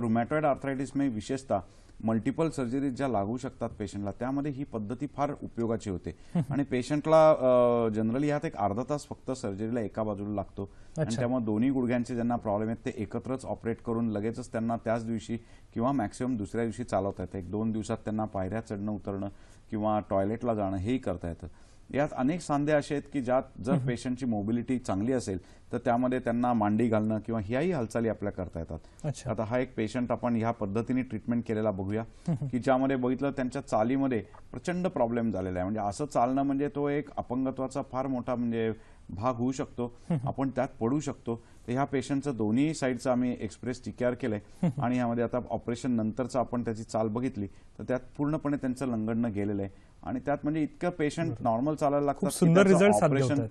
रुमॅटॉइड आर्थरायटिसमध्ये विशेषतः मल्टिपल सर्जरीज ज्या लागू शकतात पेशंटला, त्यामध्ये ही पद्धती फार उपयोगाची होते. आणि पेशंटला जनरली ह्यात एक अर्धा तास फक्त सर्जरीला एका बाजूला लागतो आणि त्यामुळे दोन्ही गुडघ्यांचे ज्यांना प्रॉब्लेम आहेत ते एकत्रच ऑपरेट करून लगेचच त्यांना त्याच दिवशी किंवा मॅक्सिमम दुसऱ्या दिवशी चालवता येतं. 1-2 दिवसात त्यांना पायऱ्या चढणं उतरणं किंवा टॉयलेटला जाणं हेही करता येतं. यात अनेक सांधे असे आहेत की ज्यात जर पेशंटची मोबिलिटी चांगली असेल तर त्यामध्ये त्यांना मांडी घालणं किंवा ह्याही हालचाली आपल्या करता येतात. आता हा एक पेशंट आपण ह्या पद्धतीने ट्रीटमेंट केलेला बघूया की ज्यामध्ये बघितलं त्यांच्या चालीमध्ये प्रचंड प्रॉब्लेम झालेला आहे. म्हणजे असं चालणं म्हणजे तो एक अपंगत्वाचा फार मोठा म्हणजे भाग होऊ शकतो, आपण त्यात पडू शकतो. तर ह्या पेशंटचं दोन्ही साईडचं आम्ही एक्सप्रेस टीकेआर केलंय आणि यामध्ये आता ऑपरेशन नंतरचं आपण त्याची चाल बघितली तर त्यात पूर्णपणे त्यांचं लंगडणं गेलेलं आहे आणि त्यात म्हणजे इतकं पेशंट नॉर्मल चालायला लागतात, ऑपरेशन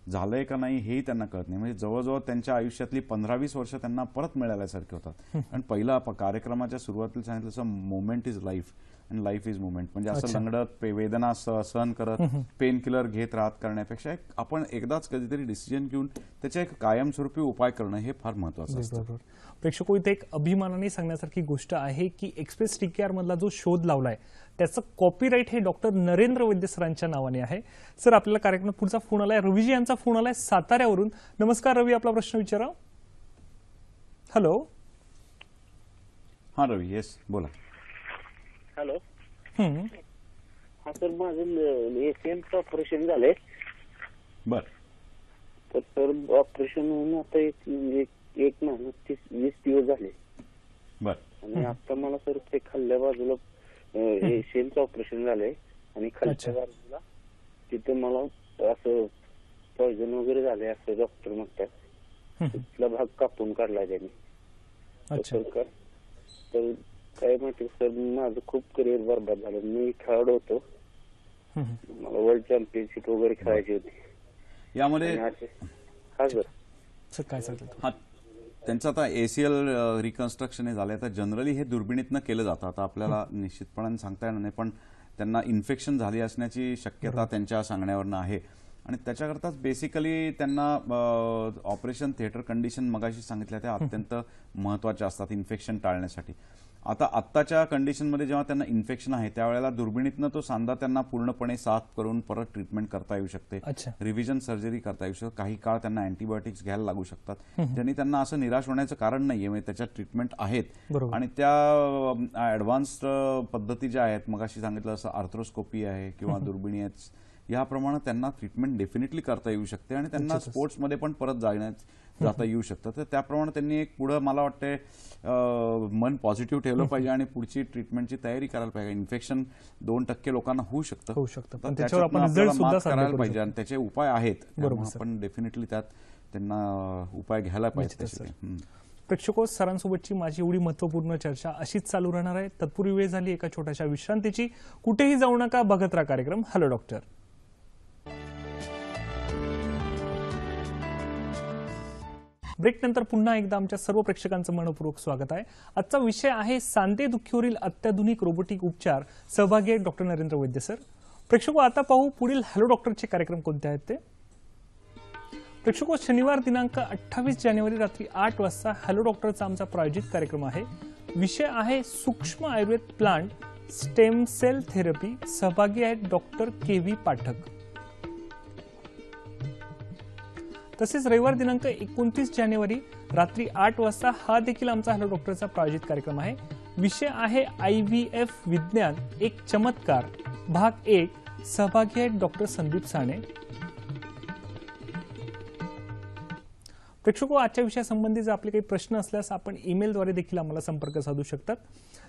झालंय का नाही हेही त्यांना कळत नाही. म्हणजे जवळजवळ त्यांच्या आयुष्यातली 15-20 वर्ष त्यांना परत मिळाल्यासारखे होतात. आणि पहिला कार्यक्रमाच्या सुरुवातीला सांगितलं तसं moment is life and life is movement. म्हणजे असं लंगडत वेदना सहन करत पेन किलर घेत राहत करण्यापेक्षा आपण एकदाच कधीतरी डिसिजन घेऊन त्याच्या एक कायमस्वरूपी उपाय करणं हे फार महत्वाचं असतं. प्रेक्षको, इथे एक अभिमानाने सांगण्यासारखी गोष्ट आहे की एक्सप्रेस टीकेआर मधला जो शोध लावलाय त्याचं कॉपीराईट हे डॉक्टर नरेंद्र वैद्य सरांच्या नावाने आहे. सर, आपल्याला कार्यक्रमात पुढचा फोन आलाय, रवीजी यांचा फोन आलाय साताऱ्यावरून. नमस्कार रवी, आपला प्रश्न विचारा. हॅलो. हा रवी, येस बोला. हॅलो. हा सर, माझं एसीएमचं ऑपरेशन झालंय. बर. तर सर ऑपरेशन होऊन आता एक महिना 20 दिवस झाले. बर. आणि आता मला सर ते खाल्ल्या बाजूला एसीएमचं ऑपरेशन झालंय आणि खालच्या बाजूला तिथे मला असं पॉइझन वगैरे झालंय असं डॉक्टर म्हणतात. तिथला भाग कापून काढलाय त्यांनी. तर काय माहिती सर, माझं खूप करिअर बरबाद झालं. मी खेळाडू होतो, मला वर्ल्ड चॅम्पियनशिप वगैरे खेळायची होती यामध्ये. हा सर, काय सांगतात? हा, त्यांचं आता एसीएल रिकन्स्ट्रक्शन झालंय. तर जनरली हे दुर्बिणीतनं केलं जातं. आता आपल्याला निश्चितपणाने सांगता येणार नाही, पण त्यांना इन्फेक्शन झाली असण्याची शक्यता त्यांच्या सांगण्यावरनं आहे आणि त्याच्याकरताच बेसिकली त्यांना ऑपरेशन थिएटर कंडिशन मगाशी सांगितल्या त्या अत्यंत महत्वाच्या असतात इन्फेक्शन टाळण्यासाठी. आता आत्ताच्या कंडिशनमध्ये जेव्हा त्यांना इन्फेक्शन आहे त्यावेळेला दुर्बिणीतनं तो सांधा त्यांना पूर्णपणे साफ करून परत ट्रीटमेंट करता येऊ शकते, रिव्हिजन सर्जरी करता येऊ शकते. काही काळ त्यांना अँटीबायोटिक्स घ्यायला लागू शकतात. त्यांनी त्यांना असं निराश होण्याचं कारण नाहीये. म्हणजे त्याच्यात ट्रीटमेंट आहेत आणि त्या ऍडव्हान्स्ड पद्धती ज्या आहेत, मगाशी सांगितलं असं आर्थ्रोस्कोपी आहे किंवा दुर्बिणी आहेत, याप्रमाणे त्यांना ट्रीटमेंट डेफिनेटली करता येऊ शकते आणि त्यांना स्पोर्ट्समध्ये पण परत जाता येऊ शकतं. तर त्याप्रमाणे त्यांनी एक पुढं मला वाटतं मन पॉझिटिव्ह ठेवलं पाहिजे आणि पुढची ट्रीटमेंटची तयारी करायला पाहिजे. इन्फेक्शन 2% लोकांना होऊ शकतं, पण त्याच्यावर आपण रिझल्ट सुद्धा करायला पाहिजे आणि त्याचे उपाय आहेत. आपण डेफिनेटली त्यात त्यांना उपाय घ्यायला पाहिजे. प्रेक्षको, सरांसोबतची माझी एवढी महत्वपूर्ण चर्चा अशीच चालू राहणार आहे. तत्पूर्वी वेळ झाली एका छोट्याशा विश्रांतीची. कुठेही जाऊ नका, बघत राहा कार्यक्रम हॅलो डॉक्टर. ब्रेक नंतर पुन्हा एकदा आमच्या सर्व प्रेक्षकांचं मनपूर्वक स्वागत आहे. आजचा विषय आहे सांधेदुखीवरील अत्याधुनिक रोबोटिक उपचार. सहभागी आहेत डॉक्टर नरेंद्र वैद्य सर. प्रेक्षको, आता पाहू पुढील हॅलो डॉक्टरचे कार्यक्रम कोणते आहेत ते. प्रेक्षको, शनिवार दिनांक 28 जानेवारी रात्री 8 वाजता हॅलो डॉक्टरचा आमचा प्रायोजित कार्यक्रम आहे. विषय आहे सूक्ष्म Ayurveda plant stem cell therapy सहभागी आहेत डॉक्टर के.व्ही. पाठक. तसेच रविवार दिनांक 29 जानेवारी रात्री 8 वाजता हा देखील आमचा हॅलो डॉक्टरचा प्रायोजित कार्यक्रम आहे. विषय आहे IVF विज्ञान एक चमत्कार भाग 1. सहभागी आहेत डॉक्टर संदीप साणे. प्रेक्षको, आजच्या विषयासंबंधी जर आपले काही प्रश्न असल्यास आपण ईमेलद्वारे देखील आम्हाला संपर्क साधू शकतात.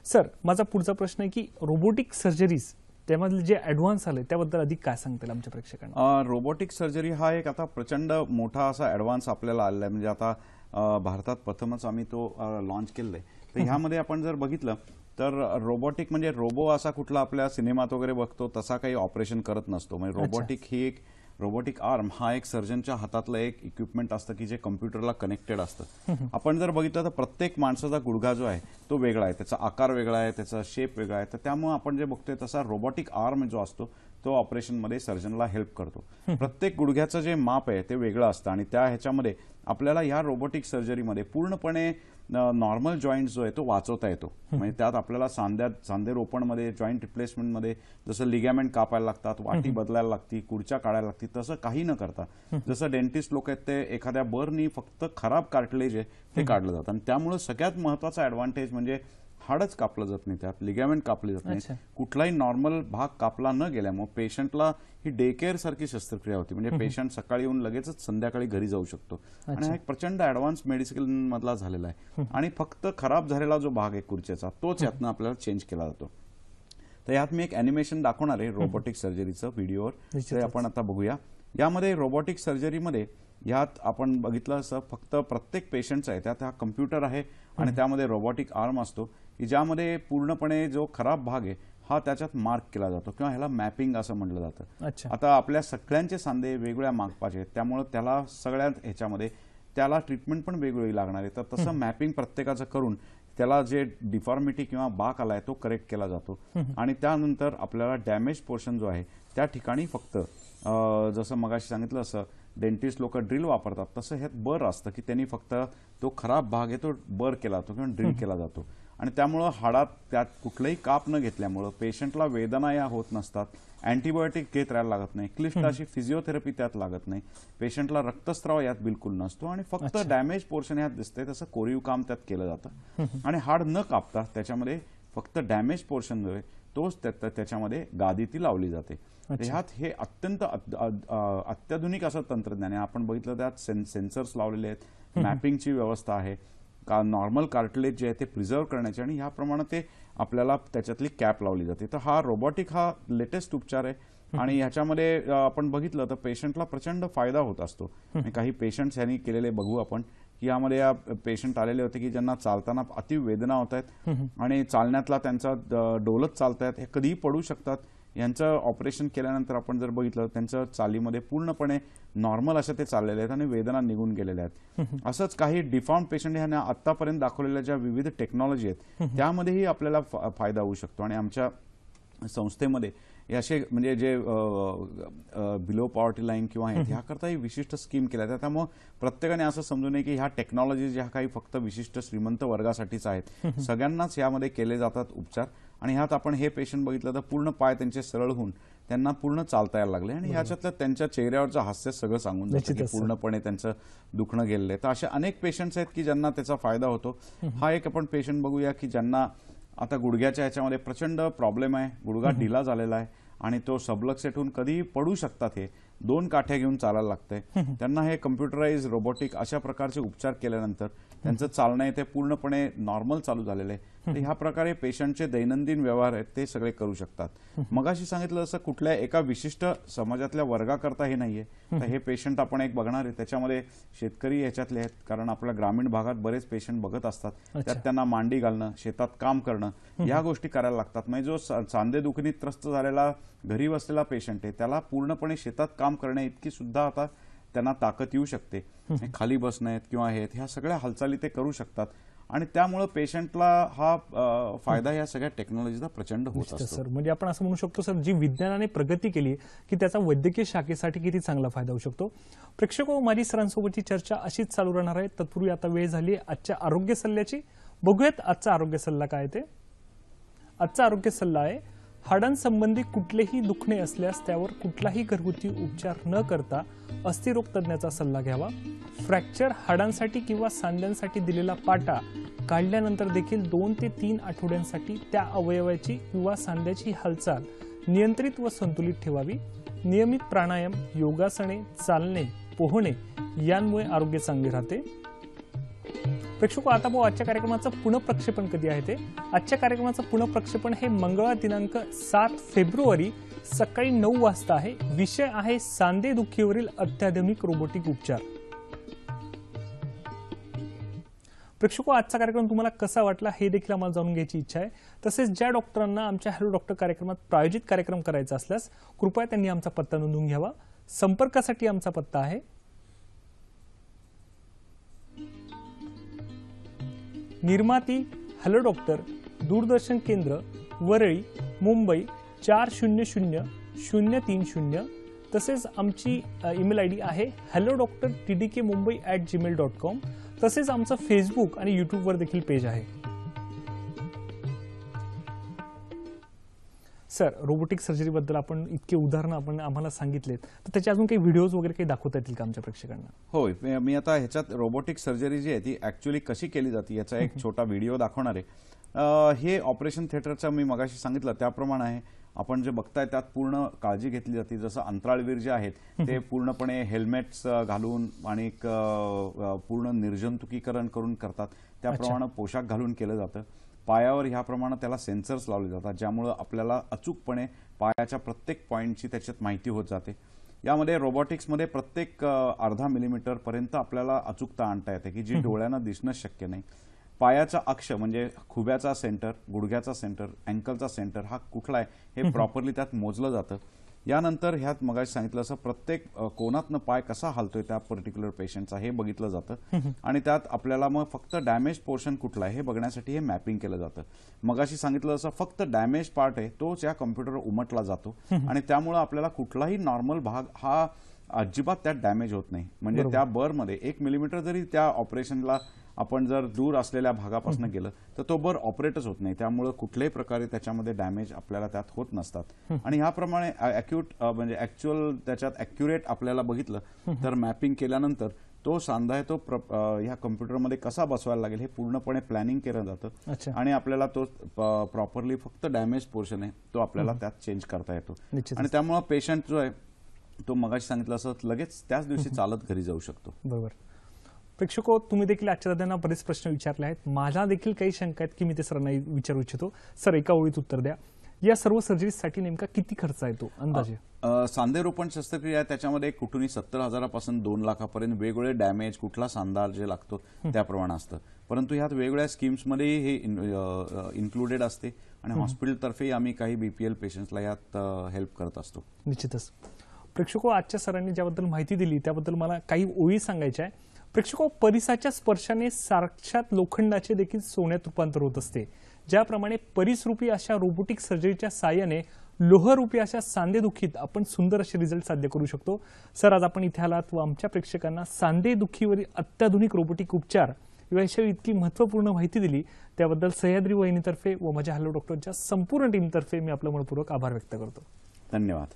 सर, माझा पुढचा प्रश्न आहे की रोबोटिक सर्जरीज त्यामधले जे ॲडव्हान्स आले त्याबद्दल अधिक काय सांगतील आमच्या प्रेक्षकांना? रोबोटिक सर्जरी हा एक आता प्रचंड मोठा असा ॲडव्हान्स आपल्याला आलेला आहे. म्हणजे आता भारतात प्रथमच आम्ही तो लॉन्च केलेला आहे. तर ह्यामध्ये आपण जर बघितलं तर रोबोटिक म्हणजे रोबो असा कुठला आपल्या सिनेमात वगैरे बघतो तसा काही ऑपरेशन करत नसतो. म्हणजे रोबोटिक ही एक रोबोटिक आर्म हा एक सर्जनच्या हातातलं एक इक्विपमेंट असतं की जे कम्प्युटरला कनेक्टेड असतं. आपण जर बघितलं तर प्रत्येक माणसाचा गुडघा जो आहे तो वेगळा आहे, त्याचा आकार वेगळा आहे, त्याचा शेप वेगळा आहे. तर त्यामुळे आपण जे बघतोय तसा रोबोटिक आर्म जो असतो तो ऑपरेशनमध्ये सर्जनला हेल्प करतो. प्रत्येक गुडघ्याचं जे माप आहे ते वेगळं असतं आणि त्या ह्याच्यामध्ये आपल्याला या रोबोटिक सर्जरीमध्ये पूर्णपणे नॉर्मल जॉईंट जो आहे तो वाचवता येतो. म्हणजे त्यात आपल्याला सांधे रोपणमध्ये, जॉईंट रिप्लेसमेंटमध्ये जसं लिगॅमेंट कापायला लागतात, वाटी बदलायला लागती, कुडच्या काढायला लागती, तसं काही न करता जसं डेंटिस्ट लोक आहेत ते एखाद्या बरनी फक्त खराब कार्टिलेज आहे ते काढलं जातं. आणि त्यामुळे सगळ्यात महत्वाचा ऍडव्हान्टेज म्हणजे हाडच कापलं जात नाही, त्यात लिगॅमेंट कापले जात नाही, कुठलाही नॉर्मल भाग कापला न गेल्यामुळे पेशंटला ही डे केअर सारखी शस्त्रक्रिया होती. म्हणजे पेशंट सकाळी येऊन लगेचच संध्याकाळी घरी जाऊ शकतो. आणि हा एक प्रचंड ऍडव्हान्स मेडिसिन मधला झालेला आहे. आणि फक्त खराब झालेला जो भाग आहे खुर्चीचा तोच यातनं आपल्याला चेंज केला जातो. तर यात मी एक अॅनिमेशन दाखवणार आहे रोबोटिक सर्जरीचं व्हिडिओवर, ते आपण आता बघूया. यामध्ये रोबोटिक सर्जरीमध्ये यात आपण बघितलं असं फक्त प्रत्येक पेशंटचा आहे त्यात हा कम्प्युटर आहे आणि त्यामध्ये रोबोटिक आर्म असतो की ज्यामध्ये पूर्णपणे जो खराब भाग आहे हा त्याच्यात मार्क केला जातो किंवा ह्याला मॅपिंग असं म्हटलं जातं. आता आपल्या सगळ्यांचे सांधे वेगवेगळ्या मापाचे आहेत त्यामुळे त्याला सगळ्या ह्याच्यामध्ये त्याला ट्रीटमेंट पण वेगवेगळी लागणार आहे. तर तसं मॅपिंग प्रत्येकाचं करून त्याला जे डिफॉर्मिटी किंवा बाक आलाय तो करेक्ट केला जातो. आणि त्यानंतर आपल्याला डॅमेज पोर्शन जो आहे त्या ठिकाणी फक्त जसं मगाशी सांगितलं असं डेंटिस्ट लोक ड्रिल वापरतात तसं ह्यात बर असतं की त्यांनी फक्त तो खराब भाग आहे तो बर केला जातो किंवा ड्रिल केला जातो. आणि त्यामुळं हाडात त्यात कुठलंही काप न घेतल्यामुळं पेशंटला वेदना या होत नसतात, अँटीबायोटिक घेत राहायला लागत नाही, क्लिष्ट अशी फिजिओथेरपी त्यात लागत नाही, पेशंटला रक्तस्राव यात बिलकुल नसतो आणि फक्त डॅमेज पोर्शन यात दिसतंय तसं कोरीव काम त्यात केलं जातं. आणि हाड न कापता त्याच्यामध्ये फक्त डॅमेज पोर्शन जो आहे तोच त्याच्यामध्ये गादी ती लावली जाते. ह्यात हे अत्यंत अत्याधुनिक असं तंत्रज्ञान आहे. आपण बघितलं त्यात सेन्सर्स लावलेले आहेत, मॅपिंगची व्यवस्था आहे, नॉर्मल कार्टिलेज जे आहे ते प्रिझर्व करण्याचे आणि ह्याप्रमाणे ते आपल्याला त्याच्यातली कॅप लावली जाते. तर हा रोबोटिक हा लेटेस्ट उपचार आहे आणि ह्याच्यामध्ये आपण बघितलं तर पेशंटला प्रचंड फायदा होत असतो. काही पेशंट्स यांनी केलेले बघू आपण की यामध्ये या पेशंट आलेले होते की ज्यांना चालताना अति वेदना होत आहेत आणि चालण्यातला त्यांचा डोलत चालतायत, हे कधीही पडू शकतात. यांचं ऑपरेशन केल्यानंतर आपण जर बघितलं त्यांच्या चालीमध्ये पूर्णपणे नॉर्मल अशा ते चाललेले आहेत आणि वेदना निघून गेलेल्या आहेत. असंच काही डिफॉर्म पेशंट ह्यांना आतापर्यंत दाखवलेल्या ज्या विविध टेक्नॉलॉजी आहेत त्यामध्येही आपल्याला फायदा होऊ शकतो. आणि आमच्या संस्थेमध्ये असे म्हणजे जे बिलो पॉवर्टी लाईन किंवा ह्याकरताही विशिष्ट स्कीम केल्या. त्यामुळे प्रत्येकाने असं समजू नये की ह्या टेक्नॉलॉजी ज्या काही फक्त विशिष्ट श्रीमंत वर्गासाठीच आहेत, सगळ्यांनाच यामध्ये केले जातात उपचार. आणि ह्यात आपण हे पेशंट बघितलं तर पूर्ण पाय त्यांचे सरळ होऊन त्यांना पूर्ण चालता यायला लागले आणि ह्याच्यातलं त्यांच्या चेहऱ्यावरचं हास्य सगळं सांगून जातं की पूर्णपणे त्यांचं दुखणं गेलेलं आहे. तर असे अनेक पेशंट्स आहेत की ज्यांना त्याचा फायदा होतो. हा एक आपण पेशंट बघूया की ज्यांना आता गुडघ्याच्या ह्याच्यामध्ये प्रचंड प्रॉब्लेम आहे, गुडघा ढिला झालेला आहे आणि तो सबलक्सेट होऊन कधीही पडू शकतात. हे 2 काठ्या घेऊन चालायला लागतंय. त्यांना हे कम्प्युटराइज रोबोटिक अशा प्रकारचे उपचार केल्यानंतर त्यांचं चालणं आहे ते पूर्णपणे नॉर्मल चालू झालेलं आहे. तर ह्या प्रकारे पेशंटचे दैनंदिन व्यवहार आहेत ते सगळे करू शकतात. मगाशी सांगितलं असं कुठल्या एका विशिष्ट समाजातल्या वर्गाकरता हे नाहीये. तर हे पेशंट आपण एक बघणार आहे त्याच्यामध्ये शेतकरी ह्याच्यातले आहेत, कारण आपल्या ग्रामीण भागात बरेच पेशंट बघत असतात. त्यात त्यांना मांडी घालणं, शेतात काम करणं या गोष्टी करायला लागतात. म्हणजे जो सांधे दुखीने त्रस्त झालेला घरी बसलेला पेशंट आहे त्याला पूर्णपणे शेतात काम करणे इतकी सुद्धा आता त्यांना ताकद येऊ शकते. खाली बसणं आहेत किंवा हे ह्या सगळ्या हालचाली ते करू शकतात आणि त्यामुळे पेशंटला हा फायदा या सगळ्या टेक्नॉलॉजीचा प्रचंड होत असतो. सर, म्हणजे आपण असं म्हणू शकतो सर, जी विज्ञानाने प्रगती केली की त्याचा वैद्यकीय शाखेसाठी किती चांगला फायदा होऊ शकतो. प्रेक्षको, माझी सरांसोबतची चर्चा अशीच चालू राहणार आहे. तत्पूर्वी आता वेळ झाली आजच्या आरोग्य सल्ल्याची. बघूयात आजचा आरोग्य सल्ला काय ते. आजचा आरोग्य सल्ला आहे, हाडांसंबंधी कुठलेही दुखणे असल्यास त्यावर कुठलाही घरगुती उपचार न करता अस्थिरोग तज्ञाचा सल्ला घ्यावा. फ्रॅक्चर हाडांसाठी किंवा सांध्यांसाठी दिलेला पाटा काढल्यानंतर देखील 2 ते 3 आठवड्यांसाठी त्या अवयवाची किंवा सांध्याची हालचाल नियंत्रित व संतुलित ठेवावी. नियमित प्राणायाम, योगासने, चालणे, पोहणे यांमुळे आरोग्य चांगले राहते. प्रेक्षको, आता पाहू आजच्या कार्यक्रमाचं पुनःप्रक्षेपण कधी आहे ते. आजच्या कार्यक्रमाचं पुनःप्रक्षेपण हे मंगळवार दिनांक 7 फेब्रुवारी सकाळी 9 वाजता आहे. विषय आहे सांधेदुखीवरील अत्याधुनिक रोबोटिक उपचार. प्रेक्षको, आजचा कार्यक्रम तुम्हाला कसा वाटला हे देखील आम्हाला जाणून घ्यायची इच्छा आहे. तसेच ज्या डॉक्टरांना आमच्या हॅलो डॉक्टर कार्यक्रमात प्रायोजित कार्यक्रम करायचा असल्यास कृपया त्यांनी आमचा पत्ता नोंदवून घ्यावा. संपर्कासाठी आमचा पत्ता आहे निर्माती हॅलो डॉक्टर, दूरदर्शन केंद्र, वरळी, मुंबई 400030. तसेच आमची ईमेल आयडी आहे hellodoctor@tdkmumbai@gmail.com. तसेच आमचं फेसबुक आणि यूट्यूबवर देखील पेज आहे. सर, रोबोटिक सर्जरीबद्दल आपण इतके उदाहरणं आपण आम्हाला सांगितलेत, तर त्याचे अजून काही व्हिडिओज वगैरे काही दाखवता येतील का आमच्या प्रेक्षकांना? होय, मी आता ह्याच्यात रोबोटिक सर्जरी जी आहे ती ऍक्च्युअली कशी केली जाते याचा एक छोटा व्हिडिओ दाखवणार आहे. हे ऑपरेशन थिएटरचं मी मगाशी सांगितलं त्याप्रमाणे आहे. आपण जे बघताय त्यात पूर्ण काळजी घेतली जाते. जसं अंतराळवीर जे आहेत ते पूर्णपणे हेल्मेट्स घालून आणि पूर्ण निर्जंतुकीकरण करून करतात, त्याप्रमाणे पोशाख घालून केलं जातं. पायावर ह्याप्रमाणे त्याला सेन्सर्स लावले जातात, ज्यामुळे आपल्याला अचूकपणे पायाच्या प्रत्येक पॉईंटची त्याच्यात माहिती होत जाते. यामध्ये रोबोटिक्समध्ये प्रत्येक अर्धा मिलीमीटर पर्यंत आपल्याला अचूकता आणता येते की जी डोळ्यांना दिसणं शक्य नाही. पायाचा अक्ष म्हणजे खुब्याचा सेंटर, गुडघ्याचा सेंटर, अँकलचा सेंटर हा कुठला आहे हे प्रॉपरली त्यात मोजलं जातं. यानंतर ह्यात मगाशी सांगितलं असं प्रत्येक कोणातनं पाय कसा हालतोय त्या पर्टिक्युलर पेशंटचा हे बघितलं जातं. आणि त्यात आपल्याला मग फक्त डॅमेज पोर्शन कुठला आहे हे बघण्यासाठी हे मॅपिंग केलं जातं. मगाशी सांगितलं असं फक्त डॅमेज पार्ट आहे तोच या कॉम्प्युटरवर उमटला जातो आणि त्यामुळे आपल्याला कुठलाही नॉर्मल भाग हा अजिबात त्यात डॅमेज होत नाही. म्हणजे त्या बरमध्ये 1 मिलीमीटर जरी त्या ऑपरेशनला आपण जर दूर असलेल्या भागापासून गेलं तर तो बर ऑपरेटच होत नाही. त्यामुळे कुठल्याही प्रकारे त्याच्यामध्ये डॅमेज आपल्याला त्यात होत नसतात. आणि ह्याप्रमाणे म्हणजे ऍक्च्युअल त्याच्यात ॲक्युरेट आपल्याला बघितलं तर मॅपिंग केल्यानंतर तो सांधा आहे तो ह्या कम्प्युटरमध्ये कसा बसवायला लागेल हे पूर्णपणे प्लॅनिंग केलं जातं आणि आपल्याला तो प्रॉपरली फक्त डॅमेज पोर्शन आहे तो आपल्याला त्यात चेंज करता येतो. आणि त्यामुळे पेशंट जो आहे तो मगाशी सांगितलं असं लगेच त्याच दिवशी चालत घरी जाऊ शकतो. बरोबर. प्रेक्षको, तुम्ही देखील आजच्या दादांना बरेच प्रश्न विचारले आहेत. माझ्या देखील काही शंका आहेत की मी ते सरांना विचारू इच्छितो. सर, एका ओळीत उत्तर द्या. या सर्व सर्जरीसाठी नेमका किती खर्च येतो अंदाजे? सांधेरोपण शस्त्रक्रिया त्याच्यामध्ये कुठूनही 70,000 2 लाखापर्यंत वेगवेगळे डॅमेज कुठला सांधा जे लागतो त्याप्रमाणे असतं. परंतु ह्यात वेगवेगळ्या स्कीम्समध्ये हे इन्क्लुडेड असते आणि हॉस्पिटलतर्फे आम्ही काही बीपीएल पेशंट्सला यात हेल्प करत असतो. निश्चितच. प्रेक्षको, आजच्या सरांनी ज्याबद्दल माहिती दिली त्याबद्दल मला काही ओळी सांगायच्या आहे. प्रेक्षको, परिसाच्या स्पर्शाने साक्षात लोखंडाचे देखील सोन्यात रूपांतर होत असते. ज्याप्रमाणे परिसरूपी अशा रोबोटिक सर्जरीच्या साहाय्याने लोहरूपी अशा सांधेदुखीत आपण सुंदर असे रिझल्ट साध्य करू शकतो. सर, आज आपण इथे आलात व आमच्या प्रेक्षकांना सांधेदुखीवरील अत्याधुनिक रोबोटिक उपचार याविषयी इतकी महत्त्वपूर्ण माहिती दिली त्याबद्दल सह्याद्री वाहिनीतर्फे व माझ्या हॅलो डॉक्टरच्या संपूर्ण टीमतर्फे मी आपलं मनपूर्वक आभार व्यक्त करतो. धन्यवाद.